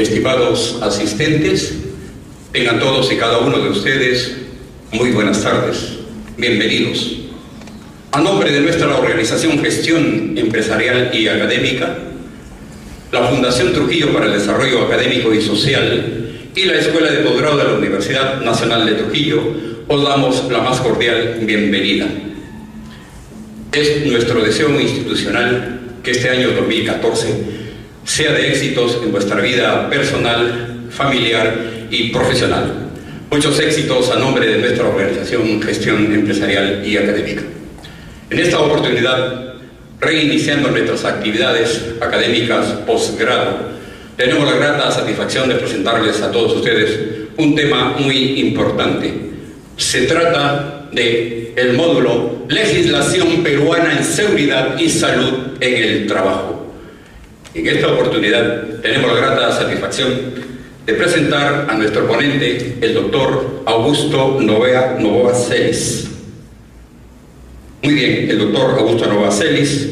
Estimados asistentes, tengan todos y cada uno de ustedes muy buenas tardes, bienvenidos. A nombre de nuestra organización Gestión Empresarial y Académica, la Fundación Trujillo para el Desarrollo Académico y Social y la Escuela de Posgrado de la Universidad Nacional de Trujillo, os damos la más cordial bienvenida. Es nuestro deseo institucional que este año 2014 sea de éxitos en vuestra vida personal, familiar y profesional. Muchos éxitos a nombre de nuestra organización Gestión Empresarial y Académica. En esta oportunidad, reiniciando nuestras actividades académicas posgrado, tenemos la grata satisfacción de presentarles a todos ustedes un tema muy importante. Se trata de el módulo Legislación Peruana en Seguridad y Salud en el Trabajo. En esta oportunidad tenemos la grata satisfacción de presentar a nuestro ponente, el doctor Augusto Novoa Celis. Muy bien, el doctor Augusto Novoa Celis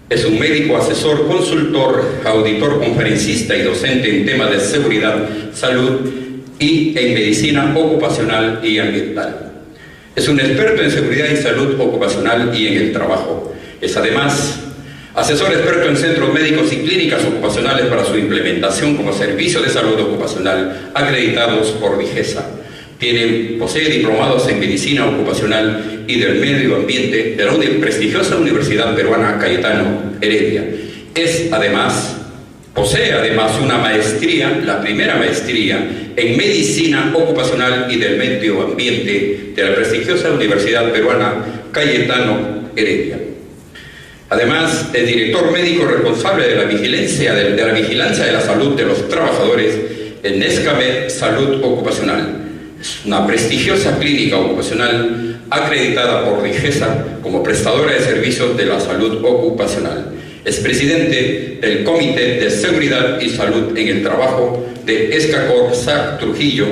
es un médico, asesor, consultor, auditor, conferencista y docente en temas de seguridad, salud y en medicina ocupacional y ambiental. Es un experto en seguridad y salud ocupacional y en el trabajo. Es además asesor experto en centros médicos y clínicas ocupacionales para su implementación como servicio de salud ocupacional acreditados por Vigesa. Posee diplomados en medicina ocupacional y del medio ambiente de la prestigiosa Universidad Peruana Cayetano Heredia. Posee además una maestría, la primera maestría en medicina ocupacional y del medio ambiente de la prestigiosa Universidad Peruana Cayetano Heredia. Además, es director médico responsable de la vigilancia de la salud de los trabajadores en Escamed Salud Ocupacional. Es una prestigiosa clínica ocupacional acreditada por Vigesa como prestadora de servicios de la salud ocupacional. Es presidente del Comité de Seguridad y Salud en el Trabajo de Escacor SAC Trujillo.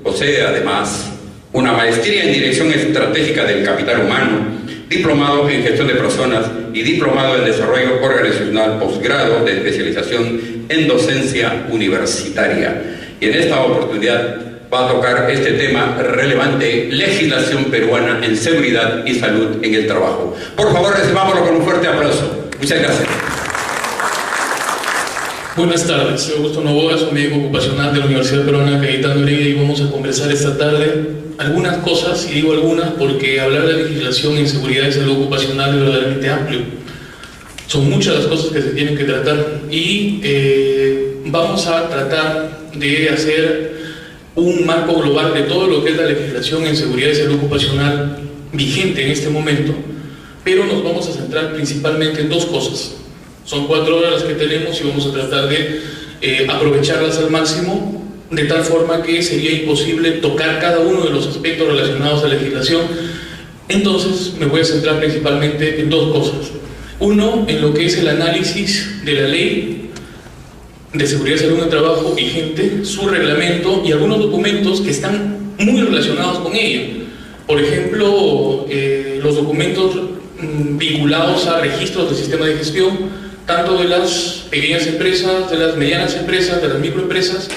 Posee además una maestría en Dirección Estratégica del Capital Humano, diplomado en Gestión de Personas y diplomado en Desarrollo Organizacional, posgrado de especialización en docencia universitaria. Y en esta oportunidad va a tocar este tema relevante: legislación peruana en seguridad y salud en el trabajo. Por favor, recibámoslo con un fuerte aplauso. Muchas gracias. Buenas tardes, soy Augusto Novoa, soy médico ocupacional de la Universidad Peruana Cayetano Heredia y vamos a conversar esta tarde algunas cosas, y digo algunas porque hablar de legislación en seguridad y salud ocupacional es verdaderamente amplio. Son muchas las cosas que se tienen que tratar y vamos a tratar de hacer un marco global de todo lo que es la legislación en seguridad y salud ocupacional vigente en este momento, pero nos vamos a centrar principalmente en dos cosas. Son 4 horas las que tenemos y vamos a tratar de aprovecharlas al máximo, de tal forma que sería imposible tocar cada uno de los aspectos relacionados a la legislación. Entonces me voy a centrar principalmente en dos cosas. Uno, en lo que es el análisis de la ley de seguridad y salud en el trabajo vigente, su reglamento y algunos documentos que están muy relacionados con ella. Por ejemplo, los documentos vinculados a registros del sistema de gestión, tanto de las pequeñas empresas, de las medianas empresas, de las microempresas,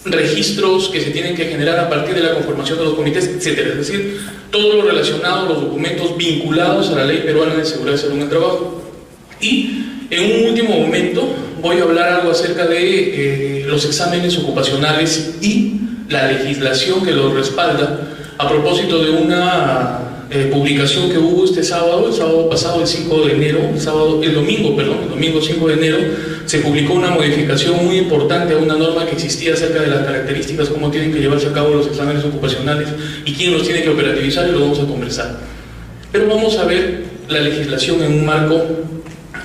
registros que se tienen que generar a partir de la conformación de los comités, etc. Es decir, todo lo relacionado a los documentos vinculados a la Ley Peruana de Seguridad y Salud en el Trabajo. Y en un último momento voy a hablar algo acerca de los exámenes ocupacionales y la legislación que los respalda, a propósito de una publicación que hubo el sábado pasado, el domingo 5 de enero, se publicó una modificación muy importante a una norma que existía acerca de las características, cómo tienen que llevarse a cabo los exámenes ocupacionales y quién los tiene que operativizar, y lo vamos a conversar. Pero vamos a ver la legislación en un marco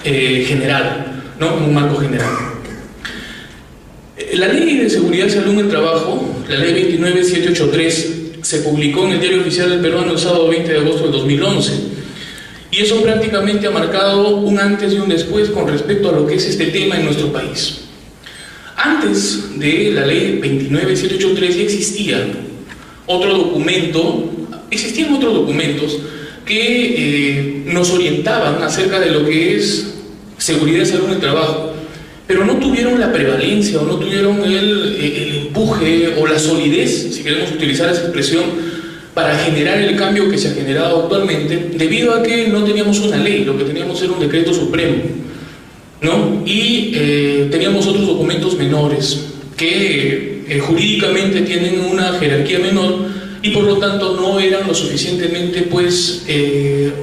general, ¿no? En un marco general. La Ley de Seguridad y Salud en el Trabajo, la Ley 29783, se publicó en el Diario Oficial del Peruano el sábado 20 de agosto del 2011, y eso prácticamente ha marcado un antes y un después con respecto a lo que es este tema en nuestro país. Antes de la Ley 29783 ya existían otros documentos que nos orientaban acerca de lo que es seguridad y salud en el trabajo, pero no tuvieron la prevalencia o no tuvieron el empuje o la solidez, si queremos utilizar esa expresión, para generar el cambio que se ha generado actualmente, debido a que no teníamos una ley, lo que teníamos era un decreto supremo, ¿no? Y teníamos otros documentos menores que jurídicamente tienen una jerarquía menor y por lo tanto no eran lo suficientemente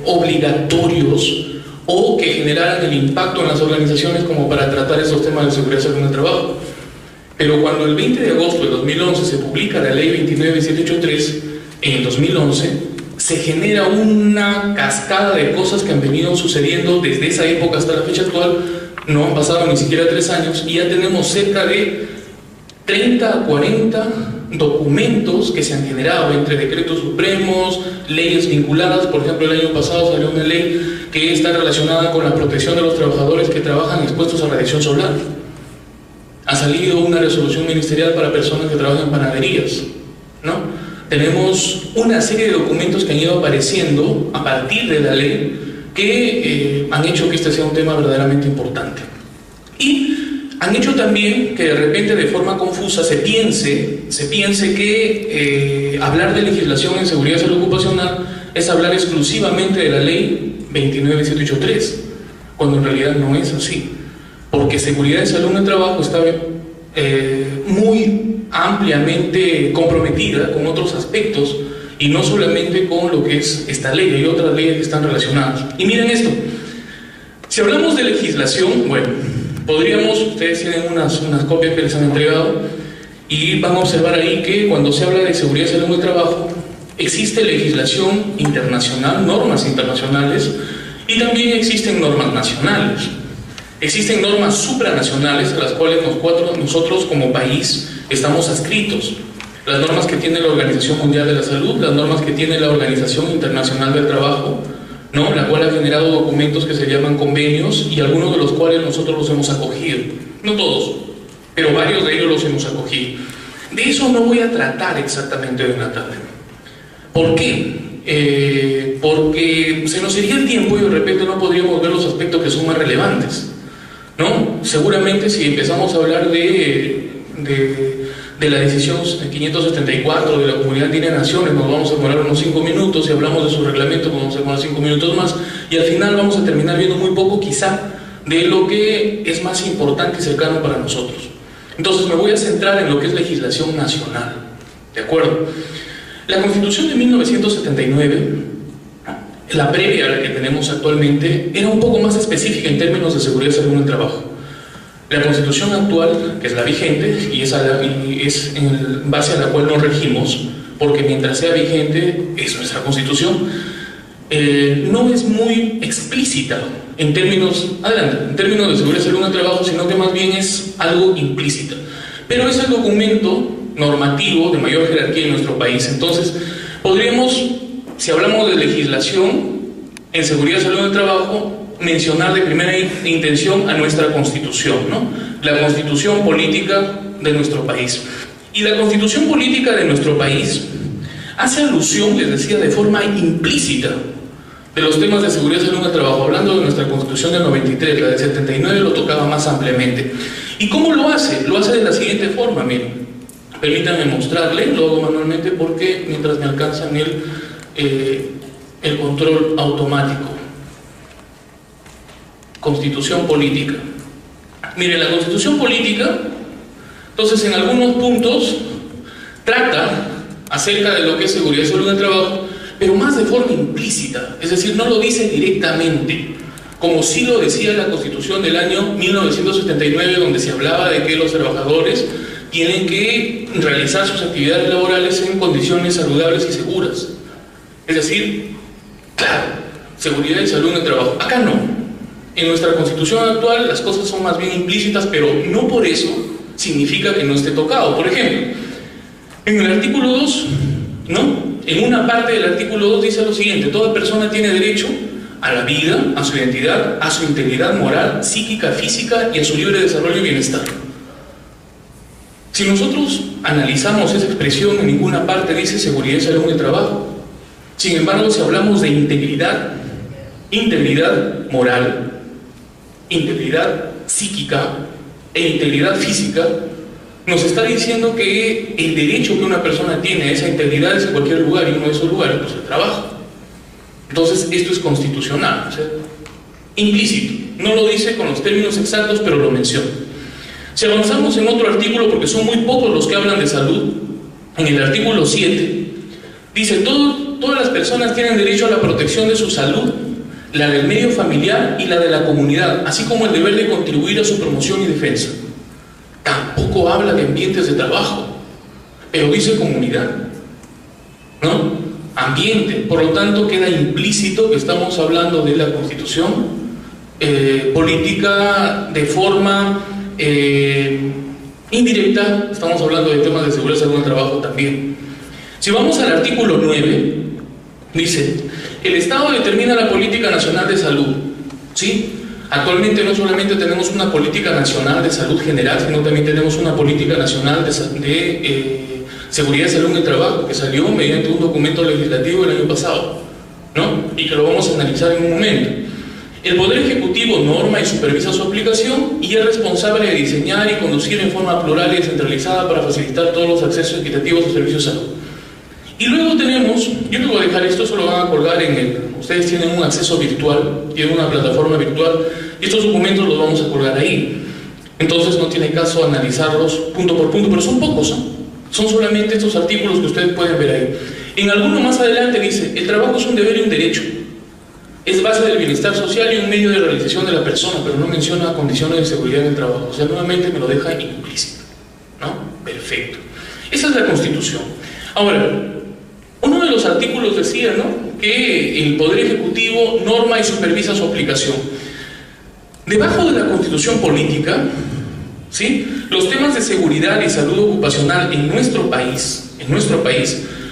obligatorios o que generaran el impacto en las organizaciones como para tratar esos temas de seguridad salud en el trabajo. Pero cuando el 20 de agosto de 2011 se publica la ley 29783, en el 2011 se genera una cascada de cosas que han venido sucediendo desde esa época hasta la fecha actual. No han pasado ni siquiera 3 años y ya tenemos cerca de 30 a 40 documentos que se han generado entre decretos supremos, leyes vinculadas. Por ejemplo, el año pasado salió una ley que está relacionada con la protección de los trabajadores que trabajan expuestos a radiación solar. Ha salido una resolución ministerial para personas que trabajan en panaderías, ¿no? Tenemos una serie de documentos que han ido apareciendo a partir de la ley que han hecho que este sea un tema verdaderamente importante. Y han hecho también que de repente de forma confusa se piense que hablar de legislación en seguridad y salud ocupacional es hablar exclusivamente de la ley 29783, cuando en realidad no es así, porque seguridad y salud en el trabajo está muy ampliamente comprometida con otros aspectos y no solamente con lo que es esta ley, hay otras leyes que están relacionadas. Y miren esto, si hablamos de legislación, bueno, podríamos, ustedes tienen unas copias que les han entregado y van a observar ahí que cuando se habla de seguridad y salud en el trabajo existe legislación internacional, normas internacionales, y también existen normas nacionales. Existen normas supranacionales a las cuales nosotros como país estamos adscritos. Las normas que tiene la Organización Mundial de la Salud, las normas que tiene la Organización Internacional del Trabajo, ¿no? La cual ha generado documentos que se llaman convenios y algunos de los cuales nosotros los hemos acogido. No todos, pero varios de ellos los hemos acogido. De eso no voy a tratar exactamente hoy en la tarde. ¿Por qué? Porque se nos iría el tiempo y de repente no podríamos ver los aspectos que son más relevantes, ¿no? Seguramente si empezamos a hablar de la decisión 574 de la Comunidad Andina de Naciones nos vamos a demorar unos 5 minutos, si hablamos de su reglamento nos vamos a demorar 5 minutos más y al final vamos a terminar viendo muy poco quizá de lo que es más importante y cercano para nosotros. Entonces me voy a centrar en lo que es legislación nacional, ¿de acuerdo? La Constitución de 1979, la previa a la que tenemos actualmente, era un poco más específica en términos de seguridad y salud en el trabajo. La Constitución actual, que es la vigente, y es en base a la cual nos regimos, porque mientras sea vigente es nuestra Constitución, no es muy explícita en términos de seguridad y salud en el trabajo, sino que más bien es algo implícita. Pero es el documento normativo de mayor jerarquía en nuestro país. Entonces, podríamos, si hablamos de legislación en seguridad y salud en el trabajo, mencionar de primera intención a nuestra Constitución, ¿no? La Constitución política de nuestro país. Y la Constitución política de nuestro país hace alusión, les decía, de forma implícita de los temas de seguridad y salud en el trabajo. Hablando de nuestra Constitución del 93, la del 79 lo tocaba más ampliamente. ¿Y cómo lo hace? Lo hace de la siguiente forma, miren. Permítanme mostrarle, lo hago manualmente porque mientras me alcanzan el control automático. Constitución política. Miren, la Constitución política, entonces en algunos puntos trata acerca de lo que es seguridad y salud en el trabajo, pero más de forma implícita, es decir, no lo dice directamente, como sí lo decía la Constitución del año 1979, donde se hablaba de que los trabajadores tienen que realizar sus actividades laborales en condiciones saludables y seguras. Es decir, claro, seguridad y salud en el trabajo. Acá no. En nuestra Constitución actual las cosas son más bien implícitas, pero no por eso significa que no esté tocado. Por ejemplo, en el artículo 2, ¿no? En una parte del artículo 2 dice lo siguiente: toda persona tiene derecho a la vida, a su identidad, a su integridad moral, psíquica, física y a su libre desarrollo y bienestar. Si nosotros analizamos esa expresión, en ninguna parte dice seguridad y salud en el trabajo. Sin embargo, si hablamos de integridad moral, integridad psíquica e integridad física, nos está diciendo que el derecho que una persona tiene a esa integridad es en cualquier lugar, y uno de esos lugares pues el trabajo. Entonces esto es constitucional, ¿sí? Implícito, no lo dice con los términos exactos, pero lo menciona. Si avanzamos en otro artículo, porque son muy pocos los que hablan de salud, en el artículo 7 dice: todas las personas tienen derecho a la protección de su salud, la del medio familiar y la de la comunidad, así como el deber de contribuir a su promoción y defensa. Tampoco habla de ambientes de trabajo, pero dice comunidad, ¿no? Ambiente. Por lo tanto, queda implícito que estamos hablando de la Constitución política de forma indirecta. Estamos hablando de temas de seguridad y salud en el trabajo también. Si vamos al artículo 9, dice: el Estado determina la política nacional de salud, ¿sí? Actualmente no solamente tenemos una política nacional de salud general, sino también tenemos una política nacional de seguridad y salud en el trabajo, que salió mediante un documento legislativo el año pasado, ¿no? Y que lo vamos a analizar en un momento. El Poder Ejecutivo norma y supervisa su aplicación y es responsable de diseñar y conducir en forma plural y descentralizada para facilitar todos los accesos equitativos a servicios de salud. Y luego tenemos, yo les voy a dejar esto, eso lo van a colgar ustedes tienen un acceso virtual, tienen una plataforma virtual, y estos documentos los vamos a colgar ahí. Entonces no tiene caso analizarlos punto por punto, pero son pocos, ¿no? Son solamente estos artículos que ustedes pueden ver ahí. En alguno más adelante dice: el trabajo es un deber y un derecho. Es base del bienestar social y un medio de realización de la persona, pero no menciona condiciones de seguridad en el trabajo. O sea, nuevamente me lo deja implícito, ¿no? Perfecto. Esa es la Constitución. Ahora, uno de los artículos decía, ¿no?, que el Poder Ejecutivo norma y supervisa su aplicación. Debajo de la Constitución política, ¿sí?, los temas de seguridad y salud ocupacional en nuestro país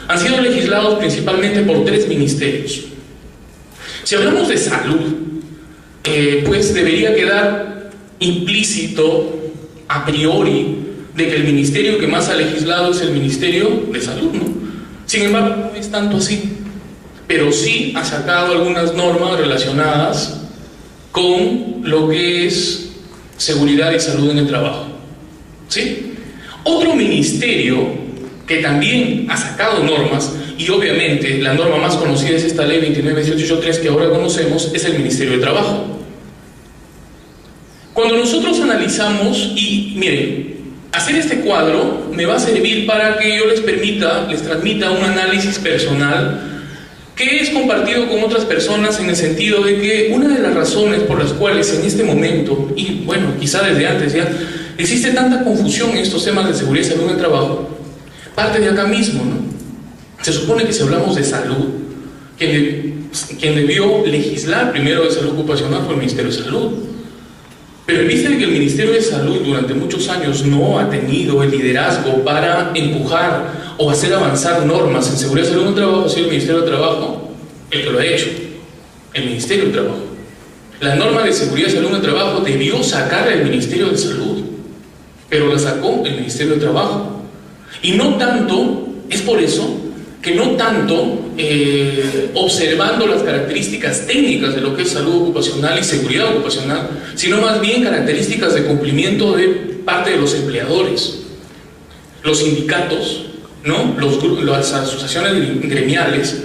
han sido legislados principalmente por 3 ministerios. Si hablamos de salud, pues debería quedar implícito a priori de que el ministerio que más ha legislado es el Ministerio de Salud, ¿no? Sin embargo, no es tanto así, pero sí ha sacado algunas normas relacionadas con lo que es seguridad y salud en el trabajo, ¿sí? Otro ministerio que también ha sacado normas, y obviamente la norma más conocida es esta ley 29.1883 que ahora conocemos, es el Ministerio de Trabajo. Cuando nosotros analizamos, y miren, hacer este cuadro me va a servir para que yo les transmita un análisis personal que es compartido con otras personas, en el sentido de que una de las razones por las cuales en este momento, y bueno, quizá desde antes ya, existe tanta confusión en estos temas de seguridad y salud en el trabajo, parte de acá mismo, ¿no? Se supone que si hablamos de salud, quien debió legislar primero de salud ocupacional fue el Ministerio de Salud. Pero en vista de que el Ministerio de Salud durante muchos años no ha tenido el liderazgo para empujar o hacer avanzar normas en seguridad y salud en el trabajo, ha sido el Ministerio de Trabajo el que lo ha hecho, el Ministerio de Trabajo. La norma de seguridad y salud en el trabajo debió sacar el Ministerio de Salud, pero la sacó el Ministerio de Trabajo. Y no tanto, es por eso que no tanto observando las características técnicas de lo que es salud ocupacional y seguridad ocupacional, sino más bien características de cumplimiento de parte de los empleadores. Los sindicatos, ¿no?, las asociaciones gremiales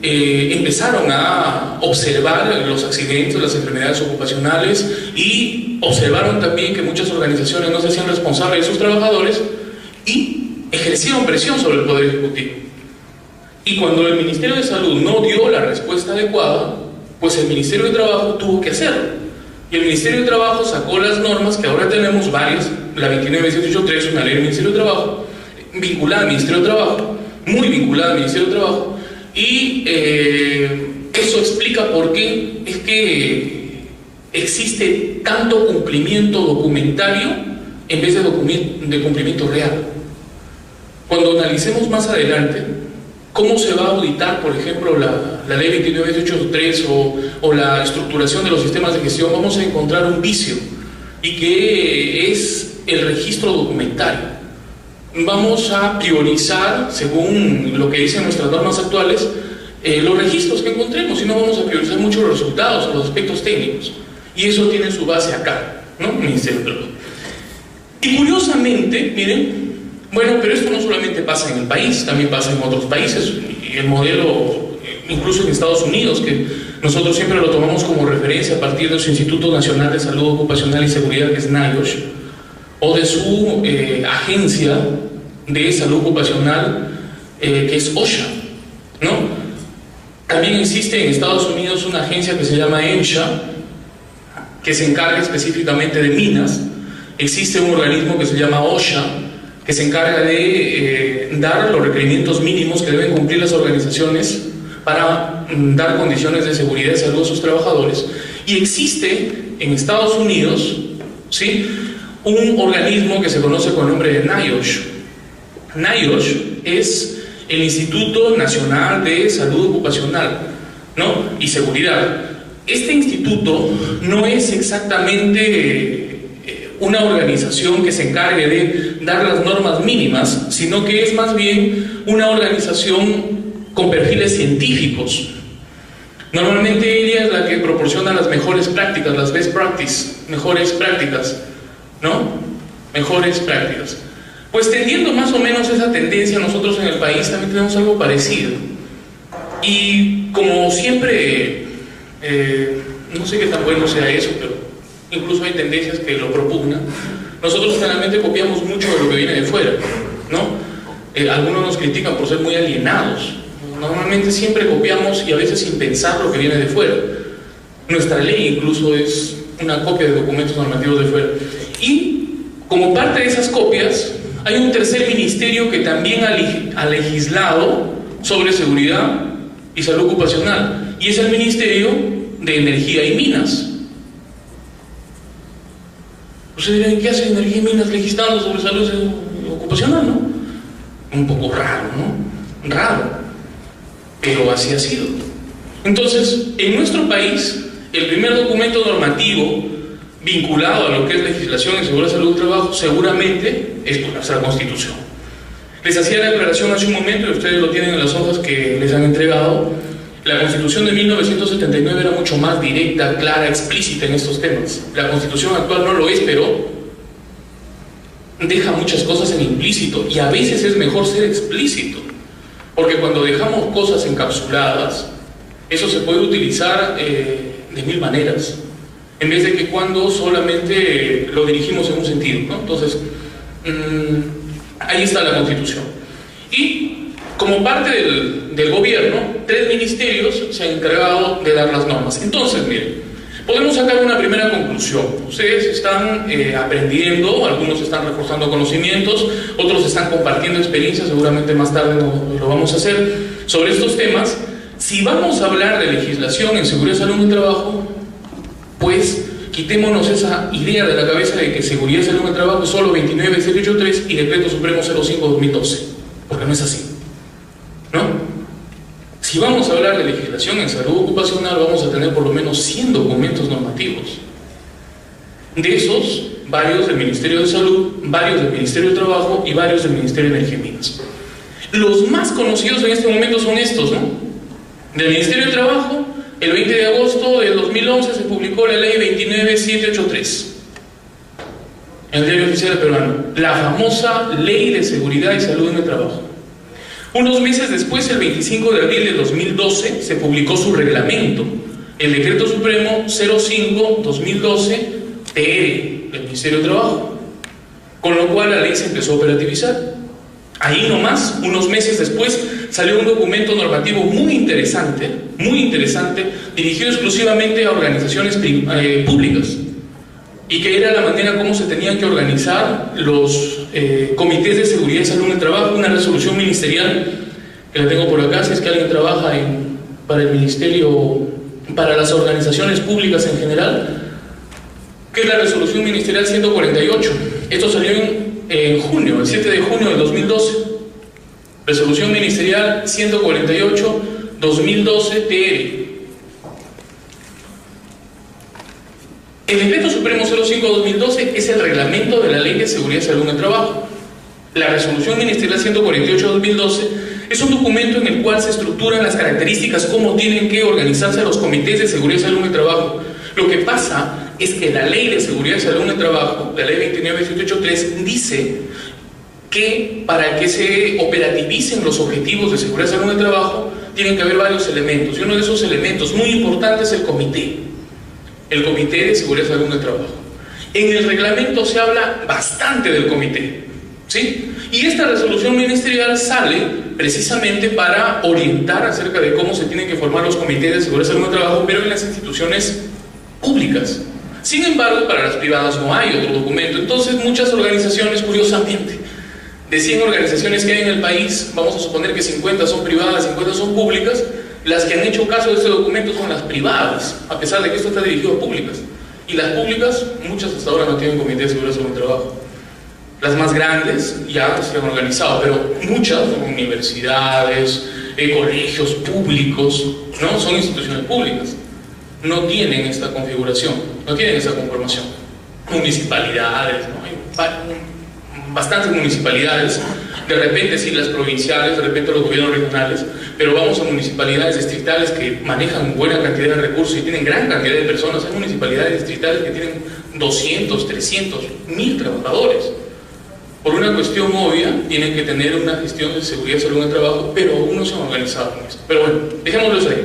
empezaron a observar los accidentes, las enfermedades ocupacionales, y observaron también que muchas organizaciones no se hacían responsables de sus trabajadores y ejercieron presión sobre el Poder Ejecutivo. Y cuando el Ministerio de Salud no dio la respuesta adecuada, pues el Ministerio de Trabajo tuvo que hacerlo. Y el Ministerio de Trabajo sacó las normas que ahora tenemos varias, la 29.1883, una ley del Ministerio de Trabajo, vinculada al Ministerio de Trabajo, muy vinculada al Ministerio de Trabajo, y eso explica por qué es que existe tanto cumplimiento documentario en vez de cumplimiento real. Cuando analicemos más adelante cómo se va a auditar, por ejemplo, la ley 29.1883 o la estructuración de los sistemas de gestión, vamos a encontrar un vicio, y que es el registro documentario. Vamos a priorizar, según lo que dicen nuestras normas actuales, los registros que encontremos, y no vamos a priorizar mucho los resultados o los aspectos técnicos. Y eso tiene su base acá, ¿no? Ministerio de Trabajo. Y curiosamente, miren, bueno, pero esto no solamente pasa en el país, también pasa en otros países, y el modelo, incluso en Estados Unidos, que nosotros siempre lo tomamos como referencia a partir de su Instituto Nacional de Salud Ocupacional y Seguridad, que es NIOSH, o de su agencia de salud ocupacional, que es OSHA, ¿no? También existe en Estados Unidos una agencia que se llama MSHA, que se encarga específicamente de minas. Existe un organismo que se llama OSHA, que se encarga de dar los requerimientos mínimos que deben cumplir las organizaciones para dar condiciones de seguridad y salud a sus trabajadores. Y existe en Estados Unidos, ¿sí?, un organismo que se conoce con el nombre de NIOSH. NIOSH es el Instituto Nacional de Salud Ocupacional, ¿no?, y Seguridad. Este instituto no es exactamente una organización que se encargue de dar las normas mínimas, sino que es más bien una organización con perfiles científicos. Normalmente ella es la que proporciona las mejores prácticas, las best practice, mejores prácticas, ¿no? Mejores prácticas. Pues teniendo más o menos esa tendencia, nosotros en el país también tenemos algo parecido. Y como siempre, no sé qué tan bueno sea eso, pero incluso hay tendencias que lo propugnan. Nosotros generalmente copiamos mucho de lo que viene de fuera, ¿no? Algunos nos critican por ser muy alienados. Normalmente siempre copiamos, y a veces sin pensar, lo que viene de fuera. Nuestra ley incluso es una copia de documentos normativos de fuera. Y como parte de esas copias, hay un tercer ministerio que también ha legislado sobre seguridad y salud ocupacional, y es el Ministerio de Energía y Minas. Ustedes dirán, ¿qué hace Energía y Minas legislando sobre salud ocupacional, no? Un poco raro, ¿no? Raro, pero así ha sido. Entonces, en nuestro país, el primer documento normativo vinculado a lo que es legislación en seguridad y salud del trabajo seguramente es nuestra Constitución. Les hacía la aclaración hace un momento, y ustedes lo tienen en las hojas que les han entregado. La Constitución de 1979 era mucho más directa, clara, explícita en estos temas. La Constitución actual no lo es, pero deja muchas cosas en implícito, y a veces es mejor ser explícito, porque cuando dejamos cosas encapsuladas, eso se puede utilizar de mil maneras, en vez de que cuando solamente lo dirigimos en un sentido, ¿no? Entonces, ahí está la Constitución. Y como parte del gobierno, 3 ministerios se han encargado de dar las normas. Entonces, miren, podemos sacar una primera conclusión. Ustedes están aprendiendo, algunos están reforzando conocimientos, otros están compartiendo experiencias, seguramente más tarde lo vamos a hacer, sobre estos temas. Si vamos a hablar de legislación en seguridad y salud en el trabajo, pues quitémonos esa idea de la cabeza de que seguridad y salud en el trabajo es solo 29.783 y Decreto Supremo 05/2012, porque no es así, ¿no? Si vamos a hablar de legislación en salud ocupacional, vamos a tener por lo menos 100 documentos normativos. De esos, varios del Ministerio de Salud, varios del Ministerio de Trabajo y varios del Ministerio de Energía y Minas. Los más conocidos en este momento son estos, ¿no? Del Ministerio de Trabajo, el 20 de agosto del 2011 se publicó la ley 29.783 en el Diario Oficial Peruano, la famosa Ley de Seguridad y Salud en el Trabajo. Unos meses después, el 25 de abril de 2012, se publicó su reglamento, el Decreto Supremo 05/2012-TR del Ministerio de Trabajo, con lo cual la ley se empezó a operativizar. Ahí nomás, unos meses después, salió un documento normativo muy interesante, dirigido exclusivamente a organizaciones públicas, y que era la manera como se tenían que organizar los comités de seguridad y salud en el trabajo, una resolución ministerial, que la tengo por acá, si es que alguien trabaja para el ministerio, para las organizaciones públicas en general, que es la resolución ministerial 148. Esto salió en junio, el 7 de junio del 2012. Resolución ministerial 148/2012-TR. El Decreto Supremo 05/2012 es el reglamento de la Ley de Seguridad y Salud en el Trabajo. La Resolución Ministerial 148/2012 es un documento en el cual se estructuran las características, cómo tienen que organizarse los comités de seguridad y salud en el trabajo. Lo que pasa es que la Ley de Seguridad y Salud en el Trabajo, la Ley 29.783, dice que para que se operativicen los objetivos de seguridad y salud en el trabajo, tienen que haber varios elementos. Y uno de esos elementos muy importantes es el Comité de Seguridad y Salud en el Trabajo. En el reglamento se habla bastante del comité, ¿sí? Y esta resolución ministerial sale precisamente para orientar acerca de cómo se tienen que formar los comités de seguridad y salud en el trabajo, pero en las instituciones públicas. Sin embargo, para las privadas no hay otro documento. Entonces, muchas organizaciones, curiosamente, de 100 organizaciones que hay en el país, vamos a suponer que 50 son privadas, 50 son públicas. Las que han hecho caso de este documento son las privadas, a pesar de que esto está dirigido a públicas. Y las públicas, muchas hasta ahora no tienen comité de seguridad y salud en el trabajo. Las más grandes ya se han organizado, pero muchas, universidades, colegios públicos, ¿no? Son instituciones públicas. No tienen esta configuración, no tienen esa conformación. Municipalidades, ¿no? Hay bastantes municipalidades, de repente sí las provinciales, de repente los gobiernos regionales, pero vamos a municipalidades distritales que manejan buena cantidad de recursos y tienen gran cantidad de personas. Hay municipalidades distritales que tienen 200, 300, 1000 trabajadores. Por una cuestión obvia, tienen que tener una gestión de seguridad y salud en el trabajo, pero aún no se han organizado con esto. Pero bueno, dejémoslo ahí.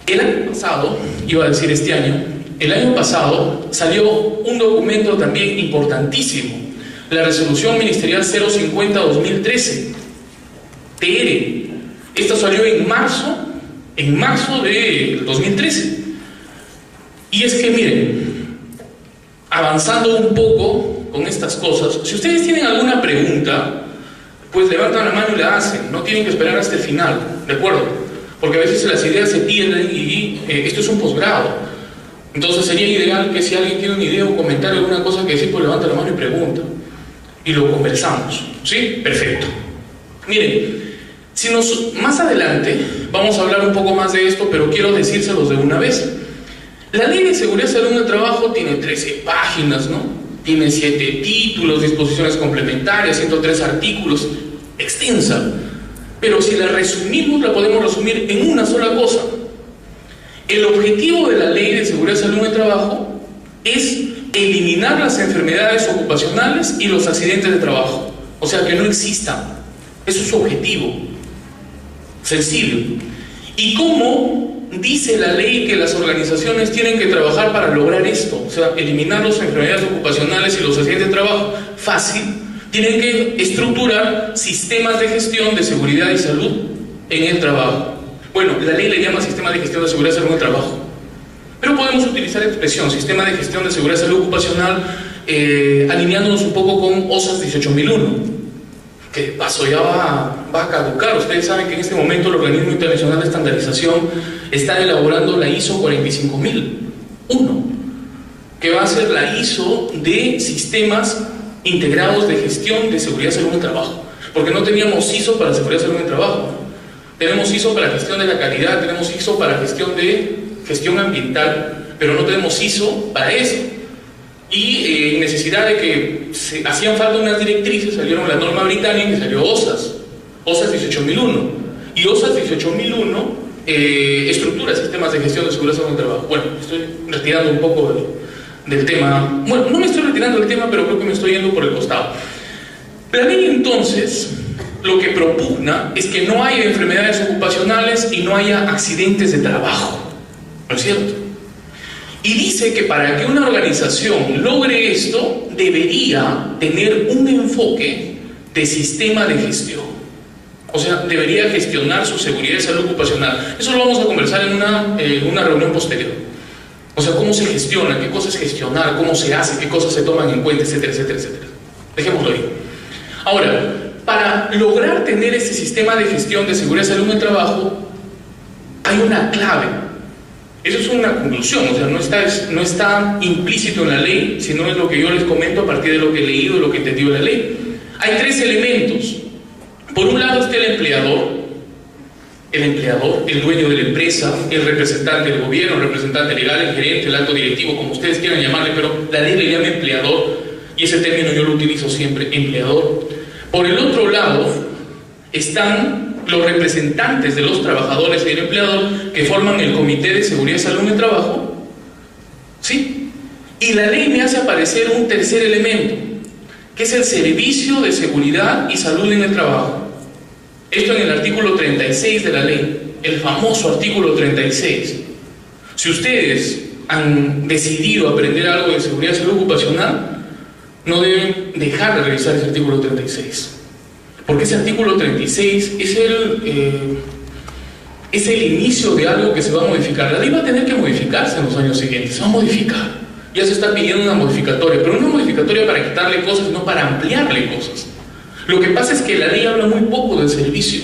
El año pasado, iba a decir este año, el año pasado salió un documento también importantísimo, la Resolución Ministerial 050-2013, TR. Esta salió en marzo del 2013. Y es que miren, avanzando un poco con estas cosas, si ustedes tienen alguna pregunta, pues levantan la mano y la hacen, no tienen que esperar hasta el final, ¿de acuerdo? Porque a veces las ideas se pierden y esto es un posgrado. Entonces sería ideal que si alguien tiene una idea o un comentario, alguna cosa que decir, pues levanta la mano y pregunta. Y lo conversamos, ¿sí? Perfecto. Miren, más adelante vamos a hablar un poco más de esto, pero quiero decírselos de una vez. La Ley de Seguridad y Salud en el Trabajo tiene 13 páginas, ¿no? Tiene 7 títulos, disposiciones complementarias, 103 artículos, extensa. Pero si la resumimos, la podemos resumir en una sola cosa. El objetivo de la Ley de Seguridad y Salud en el Trabajo es eliminar las enfermedades ocupacionales y los accidentes de trabajo. O sea, que no existan. Eso es su objetivo. Sencillo. ¿Y cómo dice la ley que las organizaciones tienen que trabajar para lograr esto? O sea, eliminar las enfermedades ocupacionales y los accidentes de trabajo. Fácil. Tienen que estructurar sistemas de gestión de seguridad y salud en el trabajo. Bueno, la ley le llama sistema de gestión de seguridad y salud en el trabajo. Pero podemos utilizar la expresión sistema de gestión de seguridad y salud ocupacional alineándonos un poco con OSAS 18001, que de paso ya va a caducar. Ustedes saben que en este momento el Organismo Internacional de Estandarización está elaborando la ISO 45001, que va a ser la ISO de sistemas integrados de gestión de seguridad y salud en el trabajo, porque no teníamos ISO para seguridad y salud en el trabajo. Tenemos ISO para gestión de la calidad, tenemos ISO para gestión ambiental, pero no tenemos ISO para eso. Y necesidad de que se hacían falta unas directrices, salieron la norma británica y salió OSAS 18001. Y OSAS 18001 estructura sistemas de gestión de seguridad y salud en el trabajo. Bueno, estoy retirando un poco del tema. Bueno, no me estoy retirando del tema, pero creo que me estoy yendo por el costado. La ley entonces lo que propugna es que no haya enfermedades ocupacionales y no haya accidentes de trabajo, ¿no es cierto? Y dice que para que una organización logre esto debería tener un enfoque de sistema de gestión. O sea, debería gestionar su seguridad y salud ocupacional. Eso lo vamos a conversar en una reunión posterior. O sea, cómo se gestiona, qué cosa es gestionar, cómo se hace, qué cosas se toman en cuenta, etcétera, etcétera, etcétera. Dejémoslo ahí. Ahora, para lograr tener este sistema de gestión de seguridad y salud en el trabajo, hay una clave. Eso es una conclusión, o sea, no está implícito en la ley, sino es lo que yo les comento a partir de lo que he leído, de lo que he entendido de la ley. Hay 3 elementos. Por un lado está el empleador, el dueño de la empresa, el representante del gobierno, el representante legal, el gerente, el alto directivo, como ustedes quieran llamarle, pero la ley le llama empleador, y ese término yo lo utilizo siempre, empleador. Por el otro lado están los representantes de los trabajadores y el empleador, que forman el Comité de Seguridad y Salud en el Trabajo, ¿Sí? Y la ley me hace aparecer un tercer elemento, que es el servicio de seguridad y salud en el trabajo. Esto en el artículo 36 de la ley, el famoso artículo 36. Si ustedes han decidido aprender algo de seguridad y salud ocupacional, no deben dejar de revisar ese artículo 36. Porque ese artículo 36 es el inicio de algo que se va a modificar. La ley va a tener que modificarse en los años siguientes, se va a modificar. Ya se está pidiendo una modificatoria, pero no una modificatoria para quitarle cosas, sino para ampliarle cosas. Lo que pasa es que la ley habla muy poco del servicio,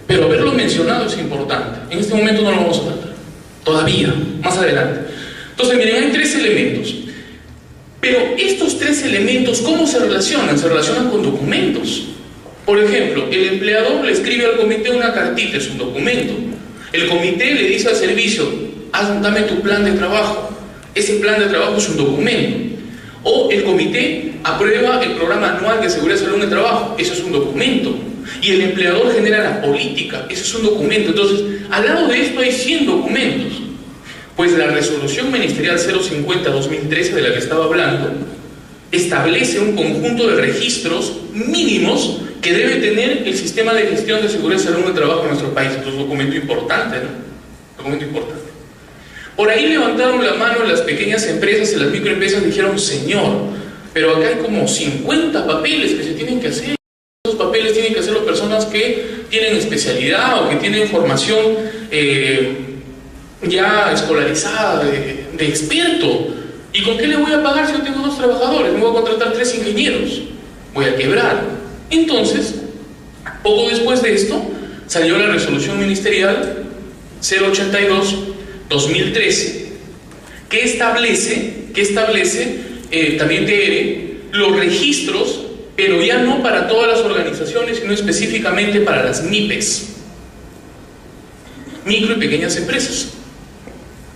pero haberlo mencionado es importante. En este momento no lo vamos a tratar, todavía, más adelante. Entonces, miren, hay tres elementos. Pero estos tres elementos, ¿cómo se relacionan? Se relacionan con documentos. Por ejemplo, el empleador le escribe al comité una cartita, es un documento. El comité le dice al servicio, dame tu plan de trabajo. Ese plan de trabajo es un documento. O el comité aprueba el programa anual de seguridad y salud en el trabajo, eso es un documento. Y el empleador genera la política, eso es un documento. Entonces, al lado de esto hay 100 documentos. Pues la resolución ministerial 050-2013 de la que estaba hablando establece un conjunto de registros mínimos que debe tener el sistema de gestión de seguridad y salud en el trabajo en nuestro país. Entonces, es un documento importante, ¿no? Documento importante. Por ahí levantaron la mano las pequeñas empresas y las microempresas y dijeron, señor, pero acá hay como 50 papeles que se tienen que hacer. Esos papeles tienen que hacerlo personas que tienen especialidad o que tienen formación ya escolarizada, de experto. ¿Y con qué le voy a pagar si yo tengo 2 trabajadores? Me voy a contratar 3 ingenieros. Voy a quebrar. Entonces, poco después de esto, salió la resolución ministerial 082-2013, que establece también los registros, pero ya no para todas las organizaciones, sino específicamente para las MIPES, micro y pequeñas empresas.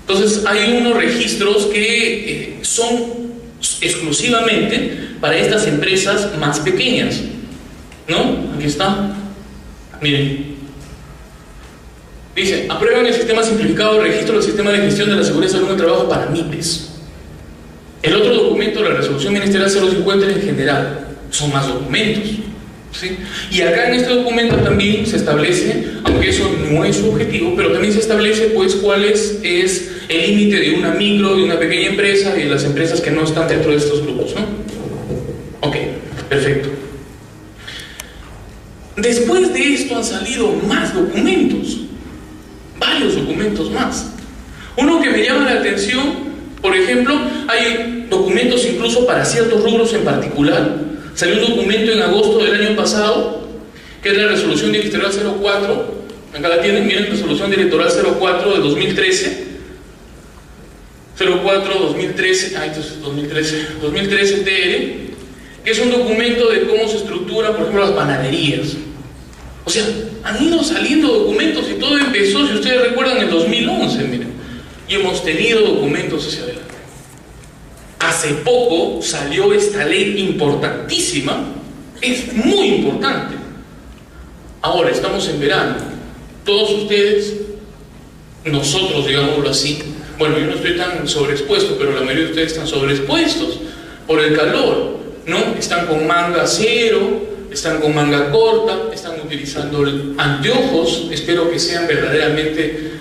Entonces hay unos registros que son exclusivamente para estas empresas más pequeñas, ¿no? Aquí está, miren. Dice, aprueban el sistema simplificado de registro del sistema de gestión de la seguridad y salud en el trabajo para MIPES. El otro documento, la resolución ministerial 050 en general, son más documentos, ¿sí? Y acá en este documento también se establece, aunque eso no es su objetivo, pero también se establece pues cuál es el límite de una micro, de una pequeña empresa y de las empresas que no están dentro de estos grupos, ¿no? Ok, perfecto. Después de esto han salido más documentos, varios documentos más. Uno que me llama la atención, por ejemplo, hay documentos incluso para ciertos rubros en particular. Salió un documento en agosto del año pasado, que es la resolución directorial 04, acá la tienen, miren, resolución directorial 04 de 2013, 04-2013, entonces 2013 TR, que es un documento de cómo se estructura, por ejemplo, las panaderías. O sea, han ido saliendo documentos y todo empezó, si ustedes recuerdan, en el 2011, miren, y hemos tenido documentos hacia adelante. Hace poco salió esta ley importantísima, es muy importante. Ahora estamos en verano, todos ustedes, nosotros, digámoslo así, bueno, yo no estoy tan sobreexpuesto, pero la mayoría de ustedes están sobreexpuestos por el calor, ¿no? Están con manga cero, están con manga corta, están utilizando anteojos, espero que sean verdaderamente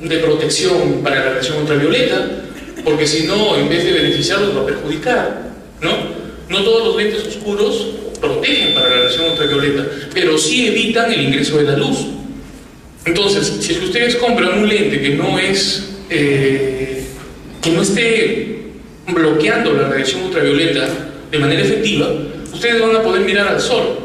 de protección para la radiación ultravioleta, porque si no, en vez de beneficiarlos, va a perjudicar, ¿no? No todos los lentes oscuros protegen para la radiación ultravioleta, pero sí evitan el ingreso de la luz. Entonces, si es que ustedes compran un lente que no esté bloqueando la radiación ultravioleta de manera efectiva, ustedes van a poder mirar al sol,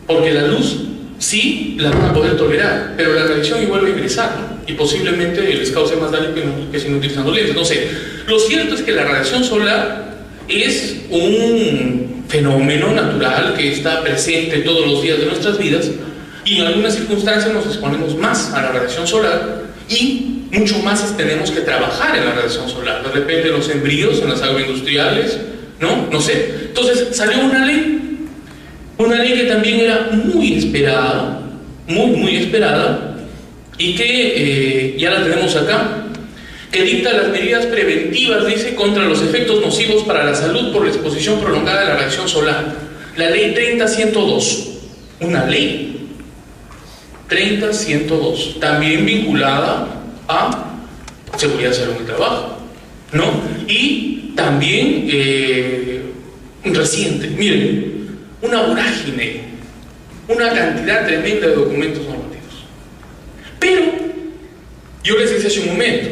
porque la luz sí la van a poder tolerar, pero la radiación igual va a ingresar, ¿no? Y posiblemente les cause más daño que si no utilizando lentes. No sé. Lo cierto es que la radiación solar es un fenómeno natural que está presente todos los días de nuestras vidas, y en algunas circunstancias nos exponemos más a la radiación solar y mucho más tenemos que trabajar en la radiación solar. De repente los embrios en las agroindustriales, ¿no? No sé. Entonces salió una ley que también era muy esperada, muy esperada, y que ya la tenemos acá, que dicta las medidas preventivas, dice, contra los efectos nocivos para la salud por la exposición prolongada de la radiación solar. La ley 30.102, una ley 30.102, también vinculada a seguridad, salud y trabajo, ¿no? Y también reciente, miren, una vorágine, una cantidad tremenda de documentos normativos. Pero yo les decía hace un momento,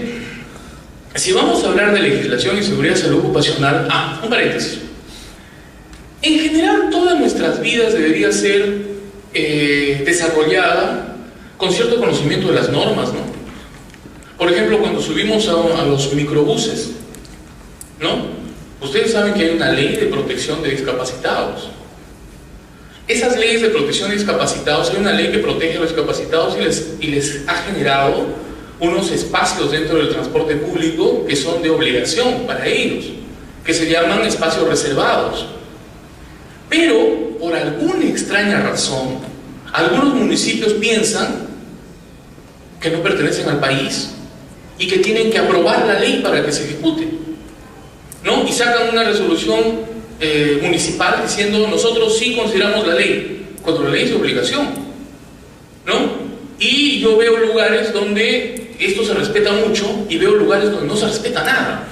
si vamos a hablar de legislación y seguridad y salud ocupacional, un paréntesis. En general, todas nuestras vidas debería ser desarrollada con cierto conocimiento de las normas, ¿no? Por ejemplo, cuando subimos a los microbuses, ¿no? Ustedes saben que hay una ley de protección de discapacitados. Esas leyes de protección de discapacitados, hay una ley que protege a los discapacitados y les ha generado unos espacios dentro del transporte público que son de obligación para ellos, que se llaman espacios reservados. Pero, por alguna extraña razón, algunos municipios piensan que no pertenecen al país y que tienen que aprobar la ley para que se ejecute, ¿no? Y sacan una resolución municipal diciendo: nosotros sí consideramos la ley, cuando la ley es de obligación, ¿no? Y yo veo lugares donde esto se respeta mucho y veo lugares donde no se respeta nada,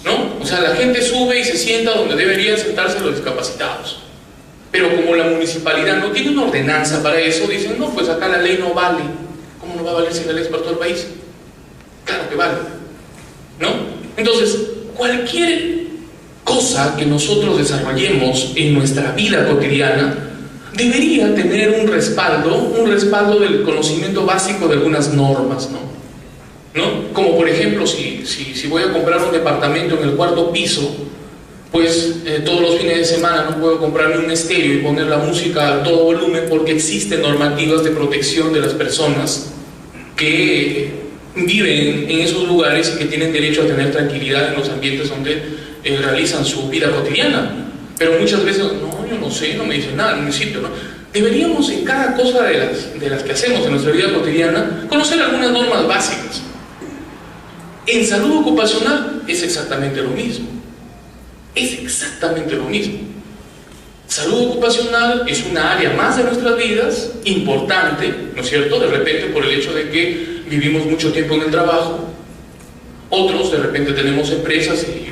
¿no? O sea, la gente sube y se sienta donde deberían sentarse los discapacitados, pero como la municipalidad no tiene una ordenanza para eso, dicen: no, pues acá la ley no vale. ¿Cómo no va a valer si la ley es para todo el país? Claro que vale, ¿no? Entonces, cualquier cosa que nosotros desarrollemos en nuestra vida cotidiana debería tener un respaldo del conocimiento básico de algunas normas, ¿no? Como por ejemplo, si voy a comprar un departamento en el 4º piso, pues todos los fines de semana no puedo comprarme un estéreo y poner la música a todo volumen, porque existen normativas de protección de las personas que viven en esos lugares y que tienen derecho a tener tranquilidad en los ambientes donde realizan su vida cotidiana. Pero muchas veces, no, yo no sé, no me dicen nada el municipio, ¿no? Deberíamos en cada cosa de las que hacemos en nuestra vida cotidiana conocer algunas normas básicas. En salud ocupacional es exactamente lo mismo. Es exactamente lo mismo. Salud ocupacional es una área más de nuestras vidas, importante, ¿no es cierto? De repente por el hecho de que vivimos mucho tiempo en el trabajo. Otros de repente tenemos empresas y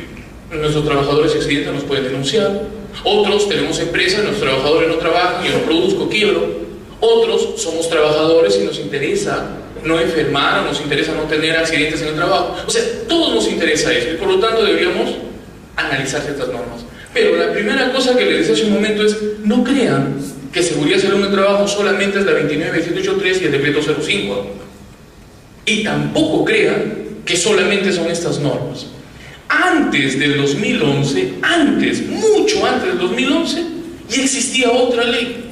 nuestros trabajadores accidentes nos pueden denunciar. Otros tenemos empresas, nuestros trabajadores no trabajan, yo no produzco, quiebro. Otros somos trabajadores y nos interesa no enfermar, nos interesa no tener accidentes en el trabajo. O sea, todos nos interesa eso y por lo tanto deberíamos analizar ciertas normas. Pero la primera cosa que les decía hace un momento es: no crean que seguridad y salud en el trabajo solamente es la 29.783 y el decreto 05. Y tampoco crean que solamente son estas normas. Antes del 2011, mucho antes del 2011, ya existía otra ley,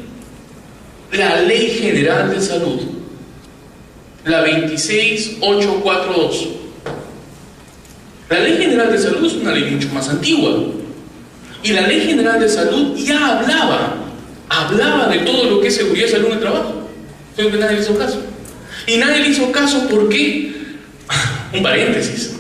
la Ley General de Salud, la 26.842. La Ley General de Salud es una ley mucho más antigua, y la Ley General de Salud ya hablaba de todo lo que es seguridad y salud en el trabajo, pero que nadie le hizo caso. Y nadie le hizo caso, ¿por qué? Un paréntesis,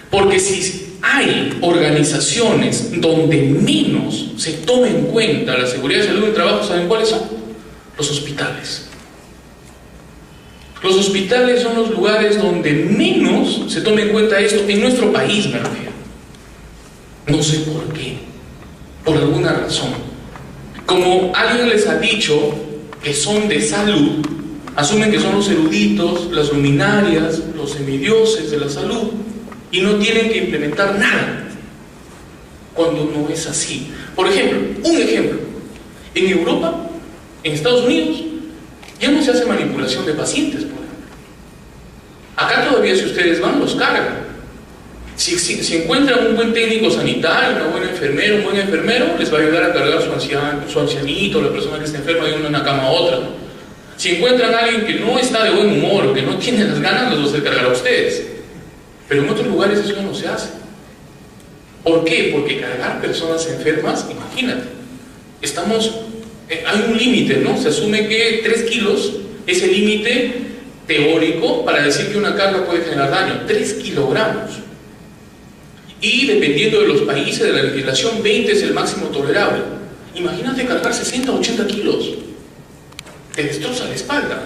porque si hay organizaciones donde menos se toma en cuenta la seguridad y salud en el trabajo, ¿saben cuáles son? Los hospitales. Los hospitales son los lugares donde menos se toma en cuenta esto, en nuestro país me refiero. No sé por qué, por alguna razón. Como alguien les ha dicho que son de salud, asumen que son los eruditos, las luminarias, los semidioses de la salud, y no tienen que implementar nada, cuando no es así. Por ejemplo, un ejemplo, en Europa, en Estados Unidos, ya no se hace manipulación de pacientes, por ejemplo. Acá todavía, si ustedes van, los cargan. Si encuentran un buen técnico sanitario, una buena enfermera, un buen enfermero, les va a ayudar a cargar su ancianito, la persona que está enferma de una cama a otra, ¿no? Si encuentran a alguien que no está de buen humor o que no tiene las ganas, los va a hacer cargar a ustedes. Pero en otros lugares eso no se hace. ¿Por qué? Porque cargar personas enfermas, imagínate, hay un límite, ¿no? Se asume que 3 kilos es el límite teórico para decir que una carga puede generar daño, 3 kilogramos. Y dependiendo de los países de la legislación, 20 es el máximo tolerable. Imagínate cargar 60 o 80 kilos. Te destroza la espalda.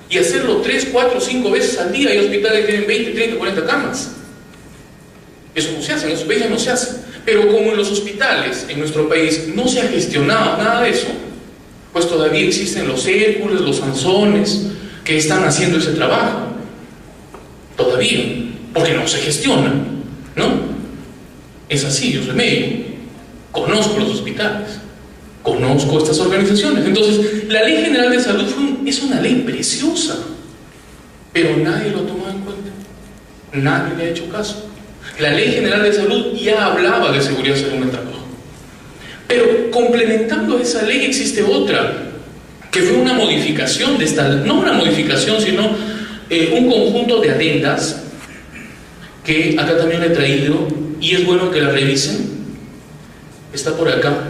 Y hacerlo 3, 4, 5 veces al día. Hay hospitales que tienen 20, 30, 40 camas. Eso no se hace, en esos países no se hace. Pero como en los hospitales, en nuestro país, no se ha gestionado nada de eso, pues todavía existen los Hércules, los Sansones, que están haciendo ese trabajo. Todavía. Porque no se gestiona, ¿no? Es así, yo soy médico. Conozco los hospitales. Conozco estas organizaciones. Entonces, la Ley General de Salud es una ley preciosa, pero nadie lo ha tomado en cuenta. Nadie le ha hecho caso. La Ley General de Salud ya hablaba de seguridad y salud en el trabajo. Pero complementando esa ley existe otra, que fue una modificación de esta, no una modificación, sino un conjunto de adendas, que acá también le he traído, y es bueno que la revisen. Está por acá.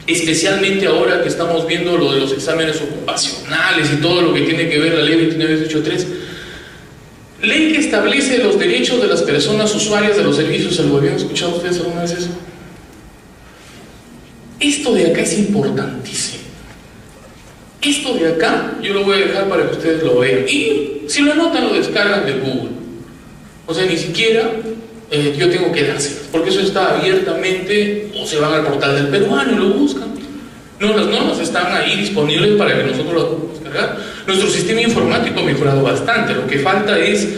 Especialmente ahora que estamos viendo lo de los exámenes ocupacionales y todo lo que tiene que ver la ley 29.18.3, ley que establece los derechos de las personas usuarias de los servicios de salud. ¿Habían escuchado ustedes alguna vez eso? Esto de acá es importantísimo. Esto de acá yo lo voy a dejar para que ustedes lo vean, y si lo anotan lo descargan de Google. O sea, ni siquiera yo tengo que dárselas, porque eso está abiertamente, o se van al portal del peruano y lo buscan. No, las normas están ahí disponibles para que nosotros las podamos descargar. Nuestro sistema informático ha mejorado bastante. Lo que falta es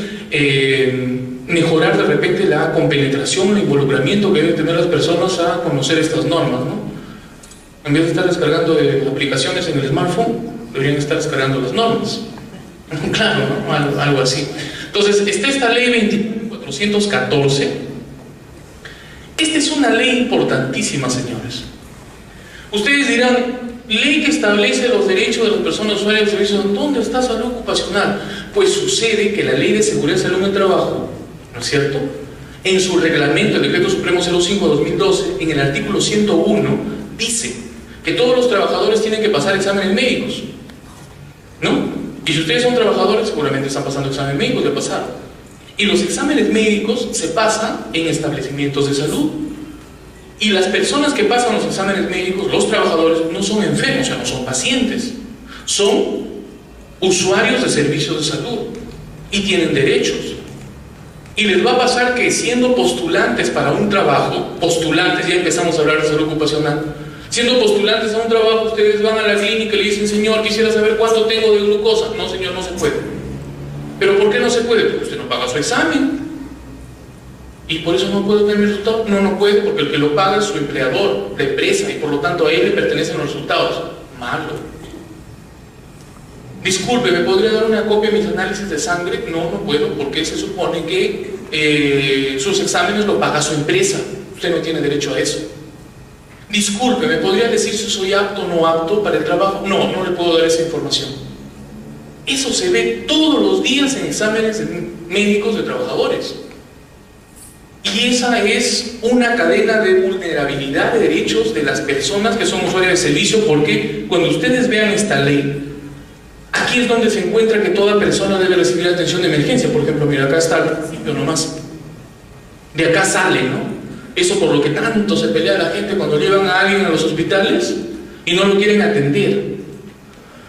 mejorar de repente la compenetración, el involucramiento que deben tener las personas a conocer estas normas, ¿no? En vez de estar descargando aplicaciones en el smartphone, deberían estar descargando las normas. Claro, ¿no? Algo así. Entonces, está esta ley 2414. Esta es una ley importantísima, señores. Ustedes dirán, ley que establece los derechos de las personas usuarias de servicios. ¿Dónde está salud ocupacional? Pues sucede que la Ley de Seguridad y Salud en el Trabajo, ¿no es cierto?, en su reglamento, el Decreto Supremo 05/2012, en el artículo 101, dice que todos los trabajadores tienen que pasar exámenes médicos, ¿no? Y si ustedes son trabajadores, seguramente están pasando exámenes médicos de pasado. Y los exámenes médicos se pasan en establecimientos de salud. Y las personas que pasan los exámenes médicos, los trabajadores, no son enfermos, o sea, no son pacientes. Son usuarios de servicios de salud y tienen derechos. Y les va a pasar que siendo postulantes para un trabajo, postulantes, ya empezamos a hablar de salud ocupacional, siendo postulantes a un trabajo, ustedes van a la clínica y le dicen, señor, quisiera saber cuánto tengo de glucosa. No, señor, no se puede. ¿Pero por qué no se puede? Porque usted no paga su examen. ¿Y por eso no puede tener el resultado? No, no puede, porque el que lo paga es su empleador, la empresa, y por lo tanto a él le pertenecen los resultados. Malo. Disculpe, ¿me podría dar una copia de mis análisis de sangre? No, no puedo, porque se supone que sus exámenes lo paga su empresa. Usted no tiene derecho a eso. Disculpe, ¿me podría decir si soy apto o no apto para el trabajo? No, no le puedo dar esa información. Eso se ve todos los días en exámenes médicos de trabajadores. Y esa es una cadena de vulnerabilidad de derechos de las personas que son usuarias de servicio, porque cuando ustedes vean esta ley, aquí es donde se encuentra que toda persona debe recibir atención de emergencia. Por ejemplo, mira, acá está el principio nomás. De acá sale, ¿no? Eso por lo que tanto se pelea la gente cuando llevan a alguien a los hospitales y no lo quieren atender.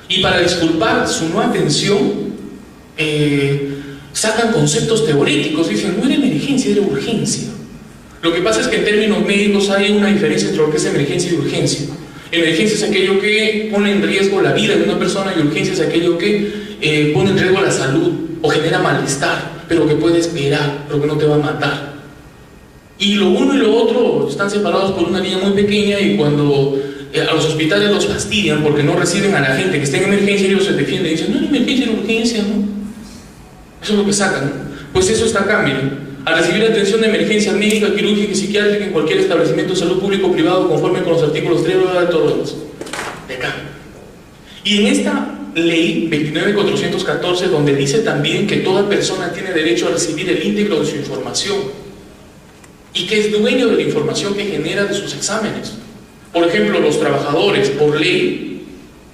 Y para disculpar su no atención, sacan conceptos teóricos, dicen, no era emergencia, era urgencia. Lo que pasa es que en términos médicos hay una diferencia entre lo que es emergencia y urgencia. Emergencia es aquello que pone en riesgo la vida de una persona, y urgencia es aquello que pone en riesgo la salud o genera malestar, pero que puede esperar, pero que no te va a matar. Y lo uno y lo otro están separados por una línea muy pequeña, y cuando a los hospitales los fastidian porque no reciben a la gente que está en emergencia, ellos se defienden y dicen, no, emergencia, era urgencia, ¿no? Eso es lo que sacan, ¿no? Pues eso está acá, miren. A recibir atención de emergencia médica, quirúrgica y psiquiátrica en cualquier establecimiento de salud público o privado conforme con los artículos 3 de todos los demás. De acá. Y en esta ley 29.414, donde dice también que toda persona tiene derecho a recibir el íntegro de su información y que es dueño de la información que genera de sus exámenes. Por ejemplo, los trabajadores, por ley,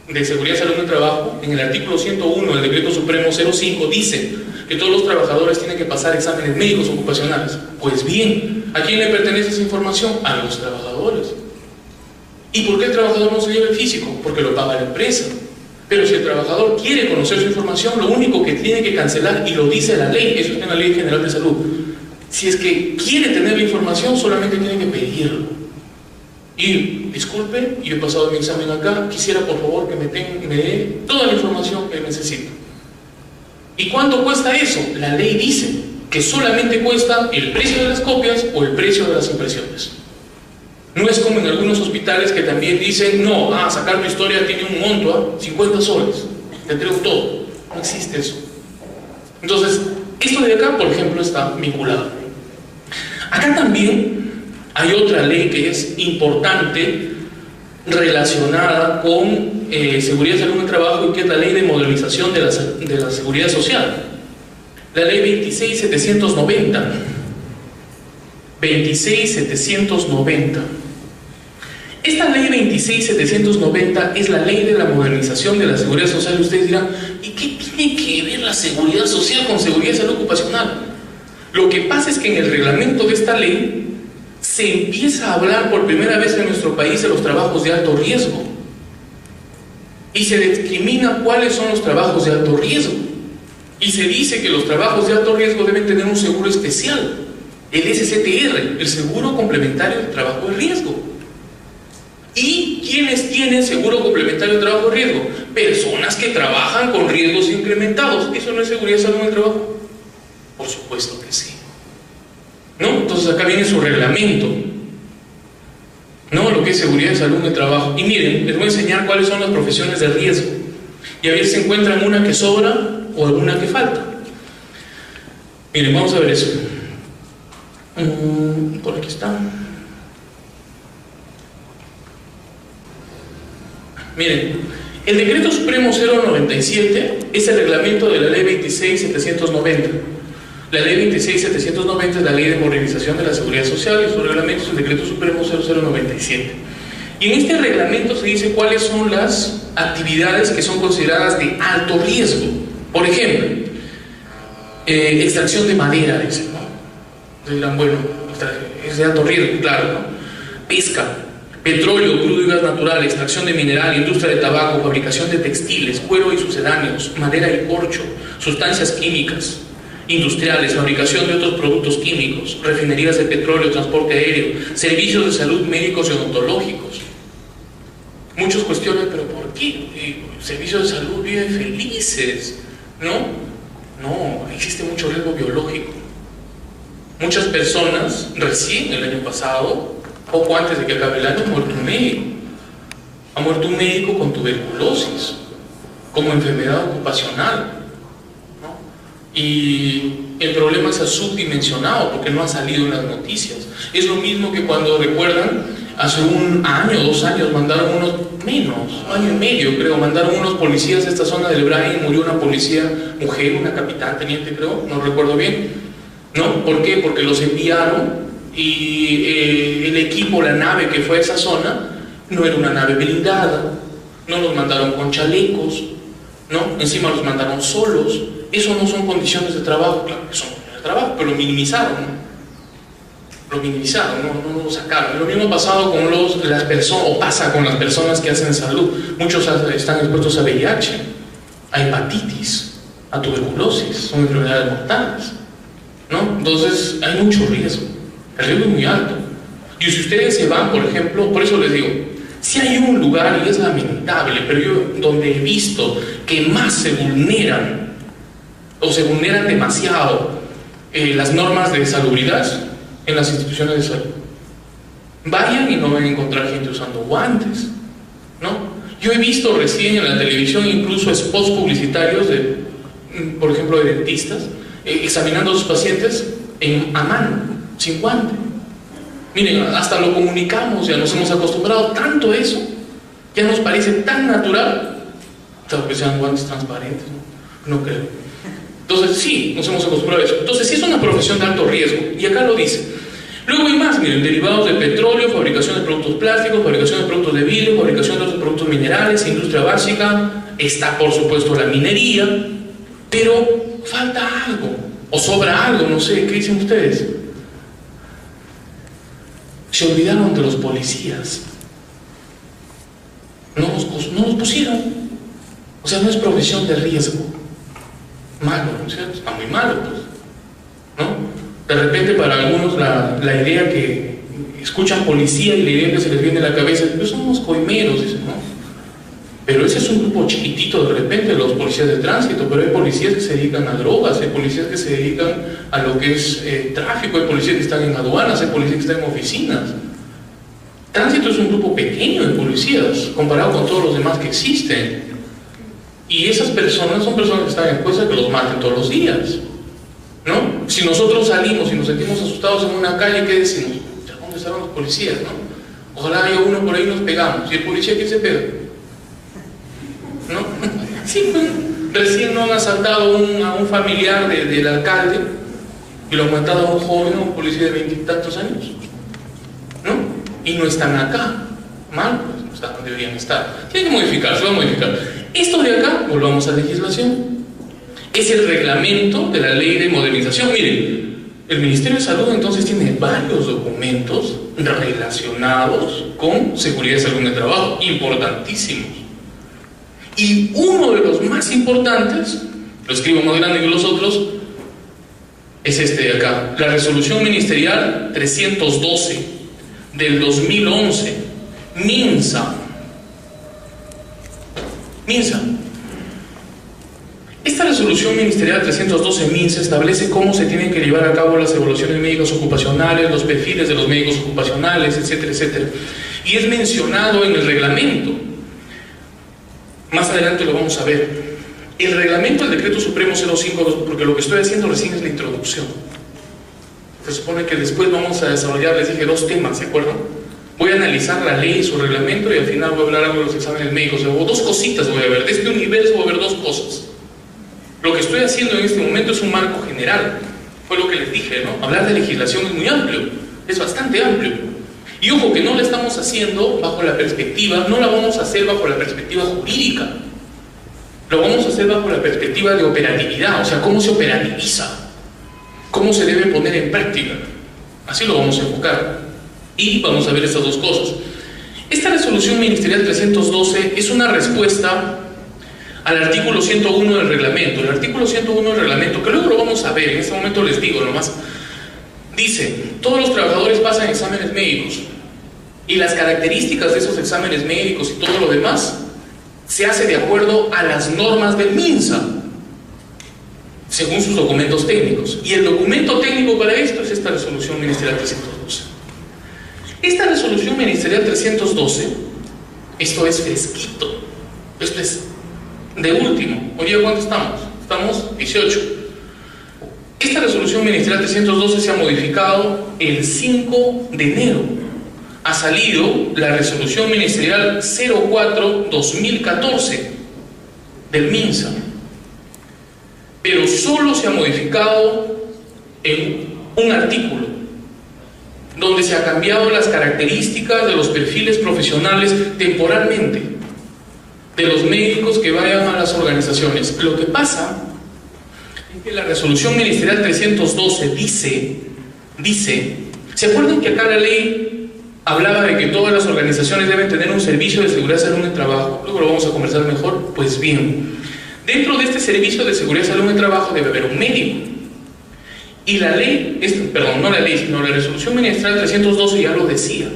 de Seguridad y Salud en el Trabajo, en el artículo 101 del Decreto Supremo 05, dice que todos los trabajadores tienen que pasar exámenes médicos ocupacionales. Pues bien, ¿a quién le pertenece esa información? A los trabajadores. ¿Y por qué el trabajador no se lleva el físico? Porque lo paga la empresa. Pero si el trabajador quiere conocer su información, lo único que tiene que cancelar, y lo dice la ley, eso está en la Ley General de Salud, si es que quiere tener la información, solamente tiene que pedirlo. Y, disculpe, yo he pasado mi examen acá, quisiera por favor que me dé toda la información que necesito. ¿Y cuánto cuesta eso? La ley dice que solamente cuesta el precio de las copias o el precio de las impresiones. No es como en algunos hospitales que también dicen, no, sacar tu historia tiene un monto, 50 soles, te entrego todo. No existe eso. Entonces, esto de acá, por ejemplo, está vinculado. Acá también hay otra ley que es importante relacionada con seguridad y salud en el trabajo, y que es la ley de modernización de la seguridad social. La ley 26790. 26790. Esta ley 26790 es la ley de la modernización de la seguridad social. Y ustedes dirán, ¿y qué tiene que ver la seguridad social con seguridad y salud ocupacional? Lo que pasa es que en el reglamento de esta ley se empieza a hablar por primera vez en nuestro país de los trabajos de alto riesgo. Y se discrimina cuáles son los trabajos de alto riesgo. Y se dice que los trabajos de alto riesgo deben tener un seguro especial, el SCTR, el Seguro Complementario de Trabajo de Riesgo. ¿Y quiénes tienen seguro complementario de trabajo de riesgo? Personas que trabajan con riesgos incrementados. ¿Eso no es seguridad y salud en el trabajo? Por supuesto que sí. ¿No? Entonces acá viene su reglamento, ¿no? Lo que es seguridad y salud en el trabajo. Y miren, les voy a enseñar cuáles son las profesiones de riesgo, y a ver si encuentran una que sobra o alguna que falta. Miren, vamos a ver eso. Por aquí está. Miren, el Decreto Supremo 097 es el reglamento de la Ley 26790. La Ley 26790 es la Ley de Modernización de la Seguridad Social, y su reglamento es el Decreto Supremo 0097. Y en este reglamento se dice cuáles son las actividades que son consideradas de alto riesgo. Por ejemplo, extracción de madera, dicen, ¿no? Entonces dirán, bueno, es de alto riesgo, claro, ¿no? Pesca, petróleo, crudo y gas natural, extracción de mineral, industria de tabaco, fabricación de textiles, cuero y sucedáneos, madera y corcho, sustancias químicas industriales, fabricación de otros productos químicos, refinerías de petróleo, transporte aéreo, servicios de salud médicos y odontológicos. Muchos cuestionan, ¿pero por qué? Servicios de salud viven felices, ¿no? No, existe mucho riesgo biológico. Muchas personas, recién el año pasado, poco antes de que acabe el año, ha muerto un médico. Ha muerto un médico con tuberculosis, como enfermedad ocupacional, ¿no? Y el problema se ha subdimensionado porque no ha salido en las noticias. Es lo mismo que cuando recuerdan, hace un año, 2 años, mandaron unos, menos, un año y medio creo, mandaron unos policías a esta zona del Brain, murió una policía mujer, una capitán, teniente creo, no recuerdo bien, ¿no? ¿Por qué? Porque los enviaron y el equipo, la nave que fue a esa zona, no era una nave blindada, no los mandaron con chalecos, ¿no? Encima los mandaron solos. Eso no son condiciones de trabajo, claro que son condiciones de trabajo, pero lo minimizaron, ¿no? Lo minimizaron, no lo sacaron. Lo mismo ha pasado con las personas, o pasa con las personas que hacen salud. Muchos están expuestos a VIH, a hepatitis, a tuberculosis, son enfermedades mortales, ¿no? Entonces hay mucho riesgo, el riesgo es muy alto. Y si ustedes se van, por ejemplo, por eso les digo, si hay un lugar, y es lamentable, pero yo donde he visto que más se vulneran, o se vulneran demasiado las normas de salubridad, en las instituciones de salud. Vayan y no van a encontrar gente usando guantes, ¿no? Yo he visto recién en la televisión incluso spots publicitarios de, por ejemplo, de dentistas, examinando a sus pacientes a mano, sin guante. Miren, hasta lo comunicamos, ya nos hemos acostumbrado tanto a eso, ya nos parece tan natural, tal vez sean guantes transparentes, no creo. Entonces sí, nos hemos acostumbrado a eso. Entonces sí es una profesión de alto riesgo, y acá lo dice. Luego hay más, miren, derivados de petróleo, fabricación de productos plásticos, fabricación de productos de vidrio, fabricación de otros productos minerales, industria básica, está por supuesto la minería, pero falta algo, o sobra algo, no sé, ¿qué dicen ustedes? Se olvidaron de los policías, no los pusieron, o sea, no es profesión de riesgo, malo, ¿no es cierto? Está muy malo, pues, ¿no? De repente para algunos la idea que escuchan policía y la idea que se les viene a la cabeza es pues son unos coimeros, dicen, ¿no? Pero ese es un grupo chiquitito de repente, los policías de tránsito, pero hay policías que se dedican a drogas, hay policías que se dedican a lo que es tráfico, hay policías que están en aduanas, hay policías que están en oficinas. Tránsito es un grupo pequeño de policías comparado con todos los demás que existen, y esas personas son personas que están expuestas a que los maten todos los días, ¿no? Si nosotros salimos y nos sentimos asustados en una calle, ¿qué decimos? ¿Dónde están los policías, no? Ojalá haya uno por ahí y nos pegamos. ¿Y el policía quién se pega? ¿No? Sí, pues, recién no han asaltado a un familiar del alcalde y lo han matado a un joven, a un policía de 20 y tantos años, ¿no? Y no están acá. Mal, pues no están donde deberían estar. Tiene que modificar, se va a modificar. Esto de acá, volvamos a legislación. Es el reglamento de la ley de modernización. Miren, el Ministerio de Salud entonces tiene varios documentos relacionados con seguridad y salud en el trabajo, importantísimos. Y uno de los más importantes, lo escribo más grande que los otros, es este de acá, la resolución ministerial 312 del 2011, MINSA. Esta resolución ministerial 312 MINSA establece cómo se tienen que llevar a cabo las evaluaciones médicas ocupacionales, los perfiles de los médicos ocupacionales, etcétera, etcétera. Y es mencionado en el reglamento. Más adelante lo vamos a ver. El reglamento del Decreto Supremo 05, porque lo que estoy haciendo recién es la introducción. Se supone que después vamos a desarrollar, les dije, 2 temas, ¿se acuerdan? Voy a analizar la ley y su reglamento y al final voy a hablar algo de los exámenes médicos. O 2 cositas voy a ver. De este universo voy a ver 2 cosas. Lo que estoy haciendo en este momento es un marco general. Fue lo que les dije, ¿no? Hablar de legislación es muy amplio, es bastante amplio. Y ojo que no la estamos haciendo bajo la perspectiva, no la vamos a hacer bajo la perspectiva jurídica. Lo vamos a hacer bajo la perspectiva de operatividad, o sea, cómo se operativiza, cómo se debe poner en práctica. Así lo vamos a enfocar. Y vamos a ver estas 2 cosas. Esta resolución ministerial 312 es una respuesta al artículo 101 del reglamento. El artículo 101 del reglamento, que luego lo vamos a ver, en este momento les digo nomás, dice, todos los trabajadores pasan exámenes médicos y las características de esos exámenes médicos y todo lo demás se hace de acuerdo a las normas del MINSA, según sus documentos técnicos. Y el documento técnico para esto es esta resolución ministerial 312. Esta resolución ministerial 312, esto es fresquito, esto es de último. Hoy día, ¿cuánto estamos? Estamos 18. Esta resolución ministerial 312 se ha modificado el 5 de enero. Ha salido la resolución ministerial 04-2014 del MINSA. Pero solo se ha modificado en un artículo, donde se han cambiado las características de los perfiles profesionales temporalmente, de los médicos que vayan a las organizaciones. Lo que pasa es que la resolución ministerial 312 dice, ¿se acuerdan que acá la ley hablaba de que todas las organizaciones deben tener un servicio de seguridad y salud en el trabajo? Luego lo vamos a conversar mejor. Pues bien, dentro de este servicio de seguridad y salud en el trabajo debe haber un médico. Y la ley, perdón, no la ley, sino la resolución ministerial 312 ya lo decía.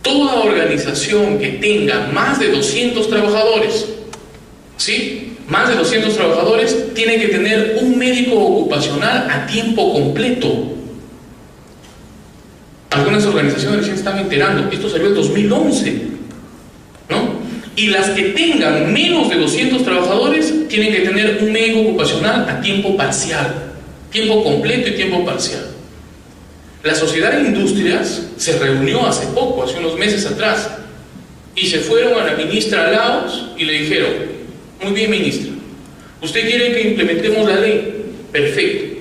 Toda organización que tenga más de 200 trabajadores, ¿sí? Más de 200 trabajadores, tiene que tener un médico ocupacional a tiempo completo. Algunas organizaciones recién están enterando, esto salió en 2011, ¿no? Y las que tengan menos de 200 trabajadores, tienen que tener un médico ocupacional a tiempo parcial. Tiempo completo y tiempo parcial. La Sociedad de Industrias se reunió hace poco, hace unos meses atrás, y se fueron a la ministra Laos y le dijeron, muy bien ministra, ¿usted quiere que implementemos la ley? Perfecto,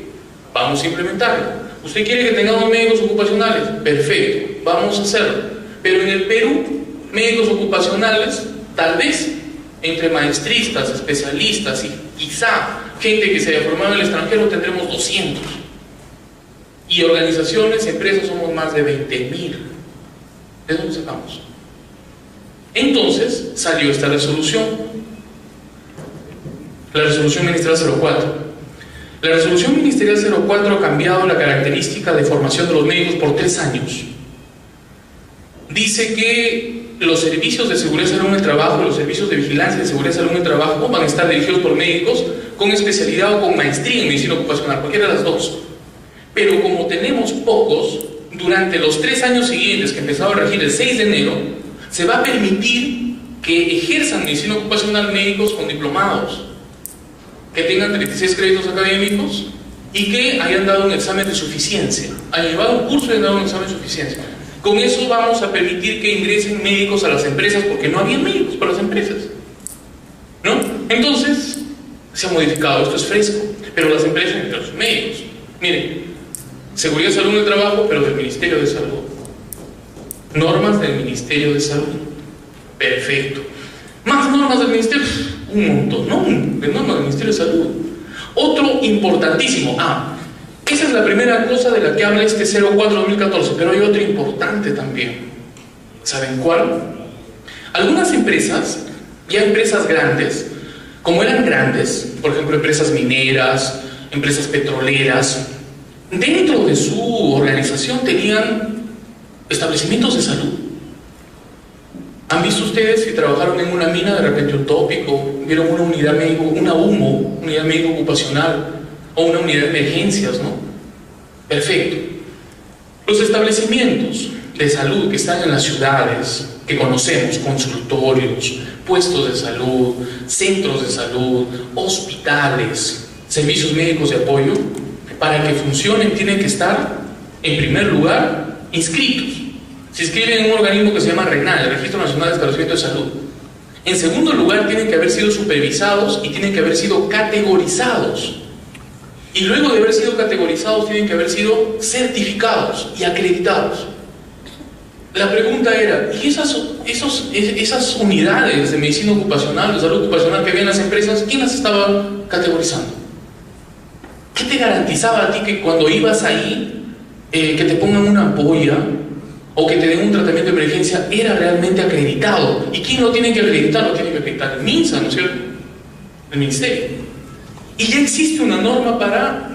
vamos a implementarla. ¿Usted quiere que tengamos médicos ocupacionales? Perfecto, vamos a hacerlo. Pero en el Perú, médicos ocupacionales, tal vez, entre maestristas, especialistas y quizá gente que se haya formado en el extranjero, tendremos 200. Y organizaciones, empresas, somos más de 20.000. ¿De dónde sacamos? Entonces salió esta resolución, la resolución ministerial 04. La resolución ministerial 04 ha cambiado la característica de formación de los médicos por 3 años. Dice que los servicios de seguridad y salud en el trabajo, los servicios de vigilancia de seguridad y salud en el trabajo van a estar dirigidos por médicos con especialidad o con maestría en medicina ocupacional, cualquiera de las dos. Pero como tenemos pocos, durante los 3 años siguientes, que empezaba a regir el 6 de enero, se va a permitir que ejerzan medicina ocupacional médicos con diplomados, que tengan 36 créditos académicos y que hayan dado un examen de suficiencia, hayan llevado un curso y hayan dado un examen de suficiencia. Con eso vamos a permitir que ingresen médicos a las empresas, porque no había médicos para las empresas, ¿no? Entonces, se ha modificado, esto es fresco, pero las empresas necesitan los médicos. Miren, seguridad y salud en el trabajo, pero del Ministerio de Salud. Normas del Ministerio de Salud. Perfecto. Más normas del Ministerio, un montón, ¿no? De normas del Ministerio de Salud. Otro importantísimo. Esa es la primera cosa de la que habla este 04-2014, pero hay otra importante también. ¿Saben cuál? Algunas empresas, ya empresas grandes, como eran grandes, por ejemplo, empresas mineras, empresas petroleras, dentro de su organización tenían establecimientos de salud. ¿Han visto ustedes si trabajaron en una mina, de repente un tópico, vieron una unidad médico, una UMO, unidad médico ocupacional, o una unidad de emergencias, ¿no? Perfecto. Los establecimientos de salud que están en las ciudades, que conocemos, consultorios, puestos de salud, centros de salud, hospitales, servicios médicos de apoyo, para que funcionen tienen que estar, en primer lugar, inscritos. Se inscriben en un organismo que se llama RENAL, el Registro Nacional de Establecimientos de Salud. En segundo lugar, tienen que haber sido supervisados y tienen que haber sido categorizados. Y luego de haber sido categorizados, tienen que haber sido certificados y acreditados. La pregunta era, ¿y esas unidades de medicina ocupacional, de salud ocupacional que había en las empresas, quién las estaba categorizando? ¿Qué te garantizaba a ti que cuando ibas ahí, que te pongan una ampolla o que te den un tratamiento de emergencia, era realmente acreditado? ¿Y quién lo tiene que acreditar? Lo tiene que acreditar el MINSA, ¿no es cierto? El Ministerio. Y ya existe una norma para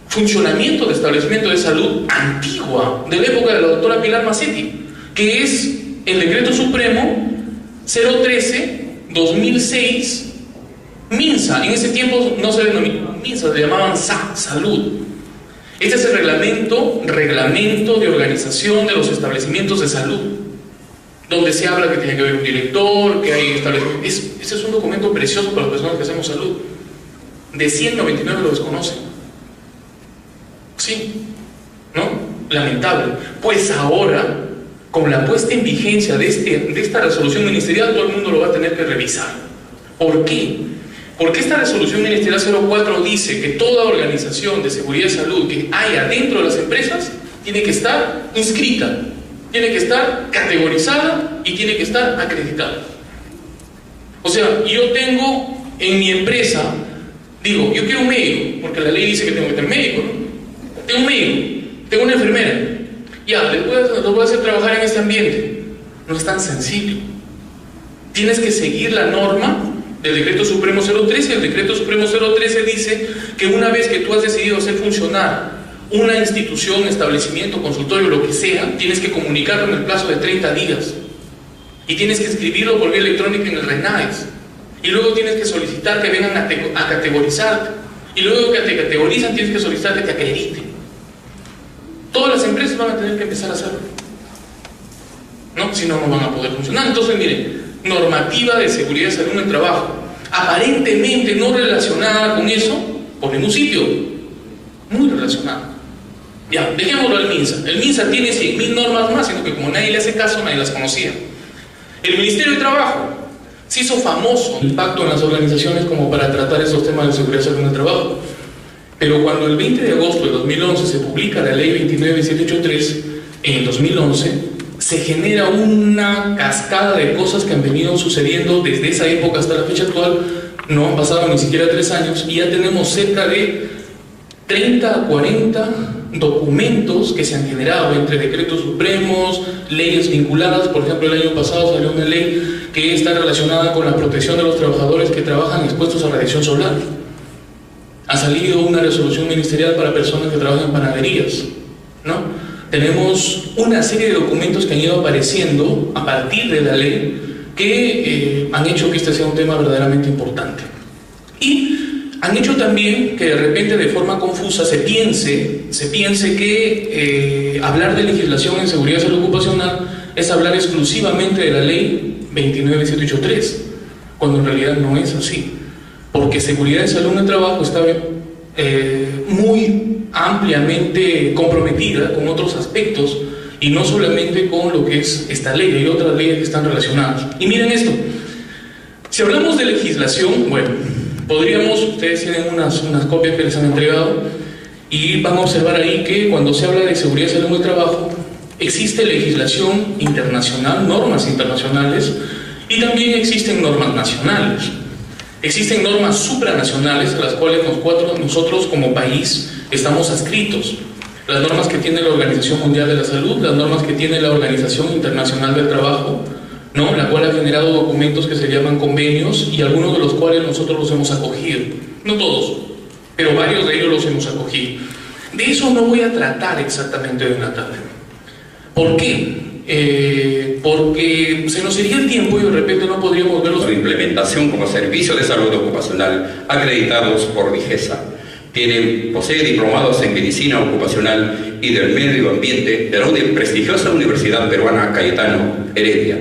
funcionamiento de establecimiento de salud antigua, de la época de la doctora Pilar Macetti, que es el Decreto Supremo 013-2006, MINSA. En ese tiempo no se denominaba MINSA, se llamaban Salud. Este es el reglamento de organización de los establecimientos de salud, donde se habla que tiene que haber un director, que hay establecimientos. Ese es un documento precioso para las personas que hacemos salud. De 199 lo desconocen. Sí, ¿no? Lamentable. Pues ahora, con la puesta en vigencia de esta resolución ministerial, todo el mundo lo va a tener que revisar. ¿Por qué? Porque esta resolución ministerial 04 dice que toda organización de seguridad y salud que haya dentro de las empresas tiene que estar inscrita, tiene que estar categorizada y tiene que estar acreditada. O sea, yo tengo en mi empresa, digo, yo quiero un médico, porque la ley dice que tengo que tener médico, ¿no? Tengo un médico, tengo una enfermera, ya, los voy a hacer trabajar en este ambiente. No es tan sencillo. Tienes que seguir la norma del Decreto Supremo 013. El Decreto Supremo 013 dice que una vez que tú has decidido hacer funcionar una institución, establecimiento, consultorio, lo que sea, tienes que comunicarlo en el plazo de 30 días. Y tienes que escribirlo por vía electrónica en el RENAES. Y luego tienes que solicitar que vengan a categorizarte. Y luego que te categorizan, tienes que solicitar que te acrediten. Todas las empresas van a tener que empezar a hacerlo, ¿no? Si no, no van a poder funcionar. Entonces, miren, normativa de seguridad y salud en el trabajo, aparentemente no relacionada con eso, por ningún sitio, muy relacionada. Ya, dejémoslo al MINSA. El MINSA tiene 100.000 normas más, sino que como nadie le hace caso, nadie las conocía. El Ministerio de Trabajo se hizo famoso el pacto en las organizaciones como para tratar esos temas de seguridad y salud en el trabajo. Pero cuando el 20 de agosto de 2011 se publica la ley 29783, en el 2011, se genera una cascada de cosas que han venido sucediendo desde esa época hasta la fecha actual. No han pasado ni siquiera 3 años y ya tenemos cerca de 30 a 40 documentos que se han generado entre decretos supremos, leyes vinculadas. Por ejemplo, el año pasado salió una ley que está relacionada con la protección de los trabajadores que trabajan expuestos a radiación solar. Ha salido una resolución ministerial para personas que trabajan en panaderías, ¿no? Tenemos una serie de documentos que han ido apareciendo a partir de la ley que han hecho que este sea un tema verdaderamente importante. Y han hecho también que de repente de forma confusa se piense que hablar de legislación en seguridad y salud ocupacional es hablar exclusivamente de la ley 29783, cuando en realidad no es así, porque seguridad y salud en el trabajo está muy ampliamente comprometida con otros aspectos y no solamente con lo que es esta ley. Hay otras leyes que están relacionadas. Y miren esto, si hablamos de legislación, bueno, podríamos, ustedes tienen unas copias que les han entregado y van a observar ahí que cuando se habla de seguridad y salud en el trabajo existe legislación internacional, normas internacionales, y también existen normas nacionales. Existen normas supranacionales a las cuales nosotros como país estamos adscritos. Las normas que tiene la Organización Mundial de la Salud, las normas que tiene la Organización Internacional del Trabajo, ¿no? La cual ha generado documentos que se llaman convenios y algunos de los cuales nosotros los hemos acogido. No todos, pero varios de ellos los hemos acogido. De eso no voy a tratar exactamente de una tarde. ¿Por qué? Porque se nos iría el tiempo y de repente no podríamos ver su implementación como servicio de salud ocupacional acreditados por Vigesa. Posee diplomados en medicina ocupacional y del medio ambiente de la prestigiosa Universidad Peruana Cayetano Heredia.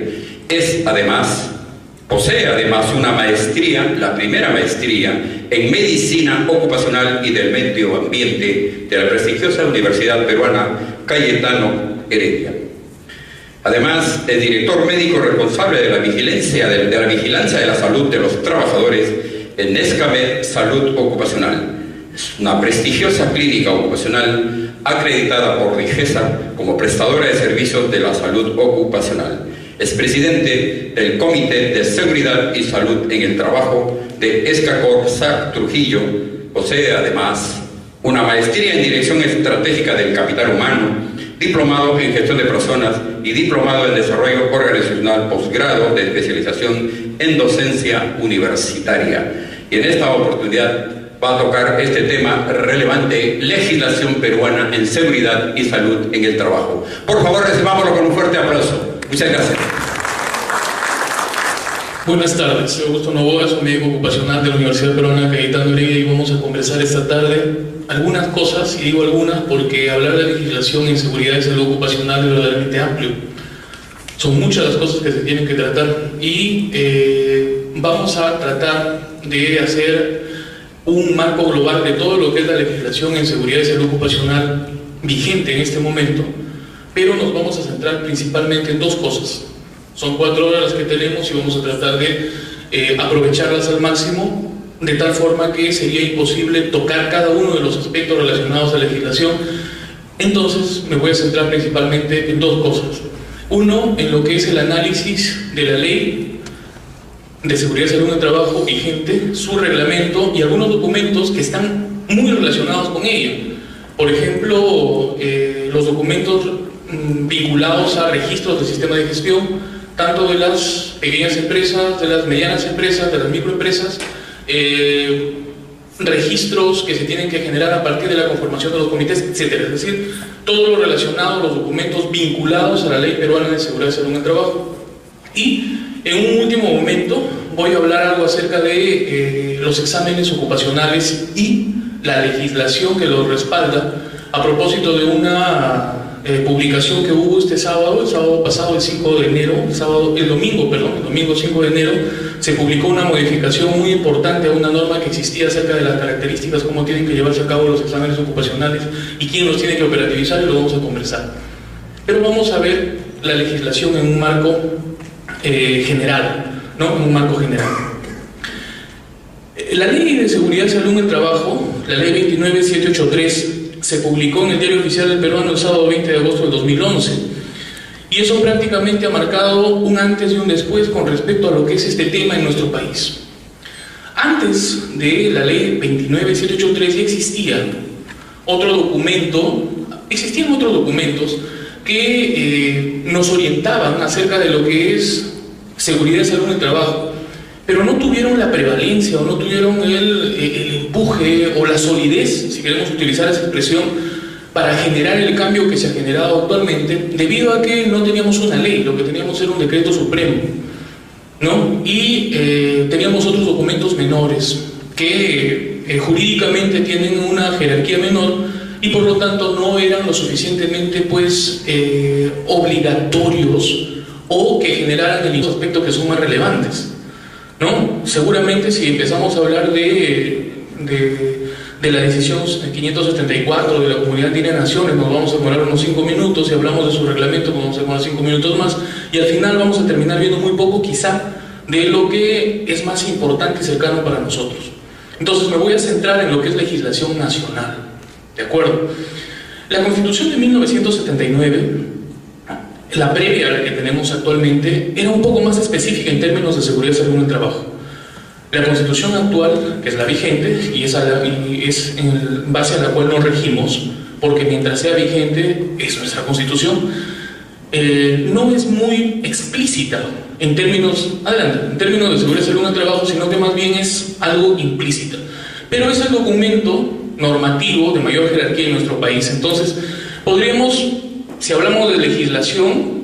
Posee además una maestría, la primera maestría en medicina ocupacional y del medio ambiente de la prestigiosa Universidad Peruana Cayetano Heredia. Además, es director médico responsable de la vigilancia de la salud de los trabajadores en Nescamed Salud Ocupacional. Es una prestigiosa clínica ocupacional acreditada por Vigesa como prestadora de servicios de la salud ocupacional. Es presidente del Comité de Seguridad y Salud en el Trabajo de Escacor SAC Trujillo. Posee además una maestría en Dirección Estratégica del Capital Humano, diplomado en Gestión de Personas y diplomado en Desarrollo Organizacional, posgrado de especialización en docencia universitaria. Y en esta oportunidad va a tocar este tema relevante, legislación peruana en seguridad y salud en el trabajo. Por favor, recibámoslo con un fuerte aplauso. Muchas gracias. Buenas tardes, soy Augusto Novoa, soy médico ocupacional de la Universidad Peruana Cayetano Heredia y vamos a conversar esta tarde algunas cosas, y digo algunas porque hablar de legislación en seguridad y salud ocupacional es verdaderamente amplio. Son muchas las cosas que se tienen que tratar y vamos a tratar de hacer un marco global de todo lo que es la legislación en seguridad y salud ocupacional vigente en este momento, pero nos vamos a centrar principalmente en dos cosas. Son 4 horas las que tenemos y vamos a tratar de aprovecharlas al máximo, de tal forma que sería imposible tocar cada uno de los aspectos relacionados a la legislación. Entonces me voy a centrar principalmente en dos cosas. Uno, en lo que es el análisis de la ley de seguridad y salud en el trabajo vigente, su reglamento y algunos documentos que están muy relacionados con ella. Por ejemplo, los documentos vinculados a registros del sistema de gestión, tanto de las pequeñas empresas, de las medianas empresas, de las microempresas, registros que se tienen que generar a partir de la conformación de los comités, etc. Es decir, todo lo relacionado a los documentos vinculados a la Ley Peruana de Seguridad y Salud en el Trabajo. Y en un último momento voy a hablar algo acerca de los exámenes ocupacionales y la legislación que los respalda, a propósito de una publicación que hubo el sábado pasado, el 5 de enero, el domingo 5 de enero, se publicó una modificación muy importante a una norma que existía acerca de las características, cómo tienen que llevarse a cabo los exámenes ocupacionales y quién los tiene que operativizar, y lo vamos a conversar. Pero vamos a ver la legislación en un marco general, ¿no? En un marco general. La Ley de Seguridad y Salud en el Trabajo, la Ley 29783, se publicó en el Diario Oficial del Peruano el sábado 20 de agosto del 2011. Y eso prácticamente ha marcado un antes y un después con respecto a lo que es este tema en nuestro país. Antes de la Ley 29783 ya existían otros documentos que nos orientaban acerca de lo que es seguridad y salud en el trabajo, pero no tuvieron la prevalencia o no tuvieron el empuje o la solidez, si queremos utilizar esa expresión, para generar el cambio que se ha generado actualmente, debido a que no teníamos una ley, lo que teníamos era un decreto supremo, ¿no? Y teníamos otros documentos menores que jurídicamente tienen una jerarquía menor y por lo tanto no eran lo suficientemente obligatorios o que generaran el aspecto que son más relevantes, ¿no? Seguramente si empezamos a hablar de la decisión 574 de la Comunidad Andina de Naciones, nos vamos a demorar unos 5 minutos, si hablamos de su reglamento, nos vamos a demorar 5 minutos más, y al final vamos a terminar viendo muy poco quizá de lo que es más importante y cercano para nosotros. Entonces me voy a centrar en lo que es legislación nacional, ¿de acuerdo? La Constitución de 1979, la previa a la que tenemos actualmente, era un poco más específica en términos de seguridad y salud en el trabajo. La Constitución actual, que es la vigente, y es en base a la cual nos regimos, porque mientras sea vigente, es nuestra Constitución, no es muy explícita en términos de seguridad y salud en el trabajo, sino que más bien es algo implícita. Pero es el documento normativo de mayor jerarquía en nuestro país. Entonces, podríamos, si hablamos de legislación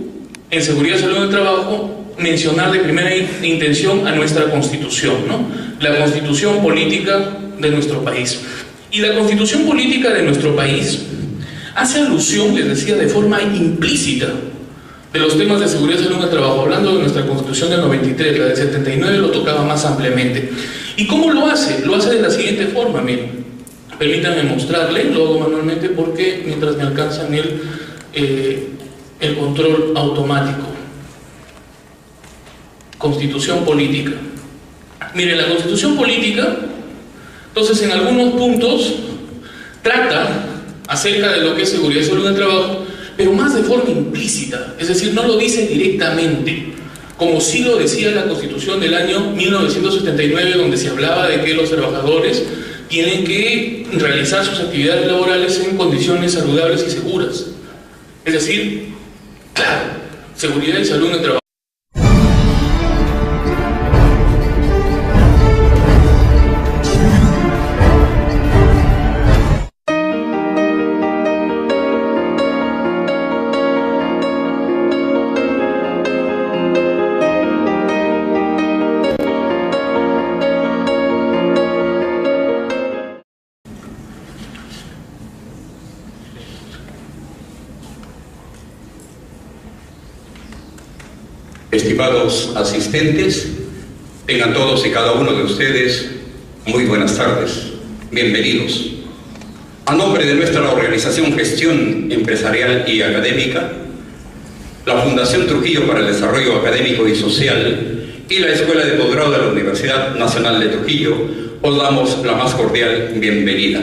en seguridad y salud en el trabajo, mencionar de primera intención a nuestra Constitución, ¿no? La Constitución política de nuestro país. Y la Constitución política de nuestro país hace alusión, les decía, de forma implícita de los temas de seguridad y salud en el trabajo. Hablando de nuestra Constitución del 93, la del 79 lo tocaba más ampliamente. ¿Y cómo lo hace? Lo hace de la siguiente forma, miren. Permítanme mostrarle, lo hago manualmente porque mientras me alcanzan el control automático. Constitución política. Miren, la Constitución política, entonces en algunos puntos trata acerca de lo que es seguridad y salud en el trabajo, pero más de forma implícita, es decir, no lo dice directamente, como sí lo decía la Constitución del año 1979, donde se hablaba de que los trabajadores tienen que realizar sus actividades laborales en condiciones saludables y seguras. Es decir, claro, seguridad y salud en el trabajo. Estimados asistentes, tengan todos y cada uno de ustedes muy buenas tardes, bienvenidos. A nombre de nuestra organización Gestión Empresarial y Académica, la Fundación Trujillo para el Desarrollo Académico y Social y la Escuela de Posgrado de la Universidad Nacional de Trujillo, os damos la más cordial bienvenida.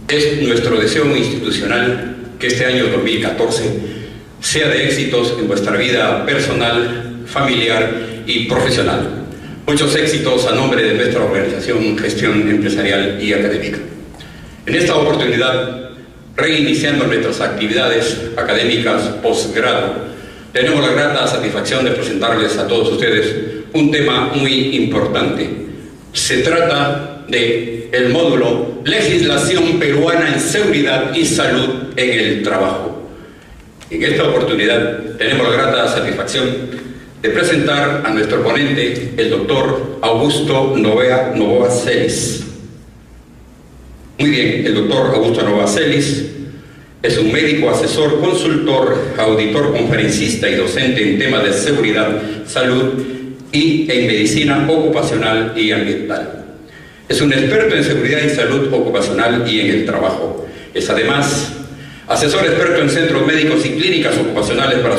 Es nuestro deseo institucional que este año 2014 sea de éxitos en vuestra vida personal, familiar y profesional. Muchos éxitos a nombre de nuestra organización Gestión Empresarial y Académica. En esta oportunidad, reiniciando nuestras actividades académicas posgrado, tenemos la grata satisfacción de presentarles a todos ustedes un tema muy importante. Se trata del módulo Legislación Peruana en Seguridad y Salud en el Trabajo. En esta oportunidad tenemos la grata satisfacción de presentar a nuestro ponente, el doctor Augusto Novoa Celis. Muy bien, el doctor Augusto Novoa Celis es un médico, asesor, consultor, auditor, conferencista y docente en temas de seguridad, salud y en medicina ocupacional y ambiental. Es un experto en seguridad y salud ocupacional y en el trabajo. Es además asesor experto en centros médicos y clínicas ocupacionales para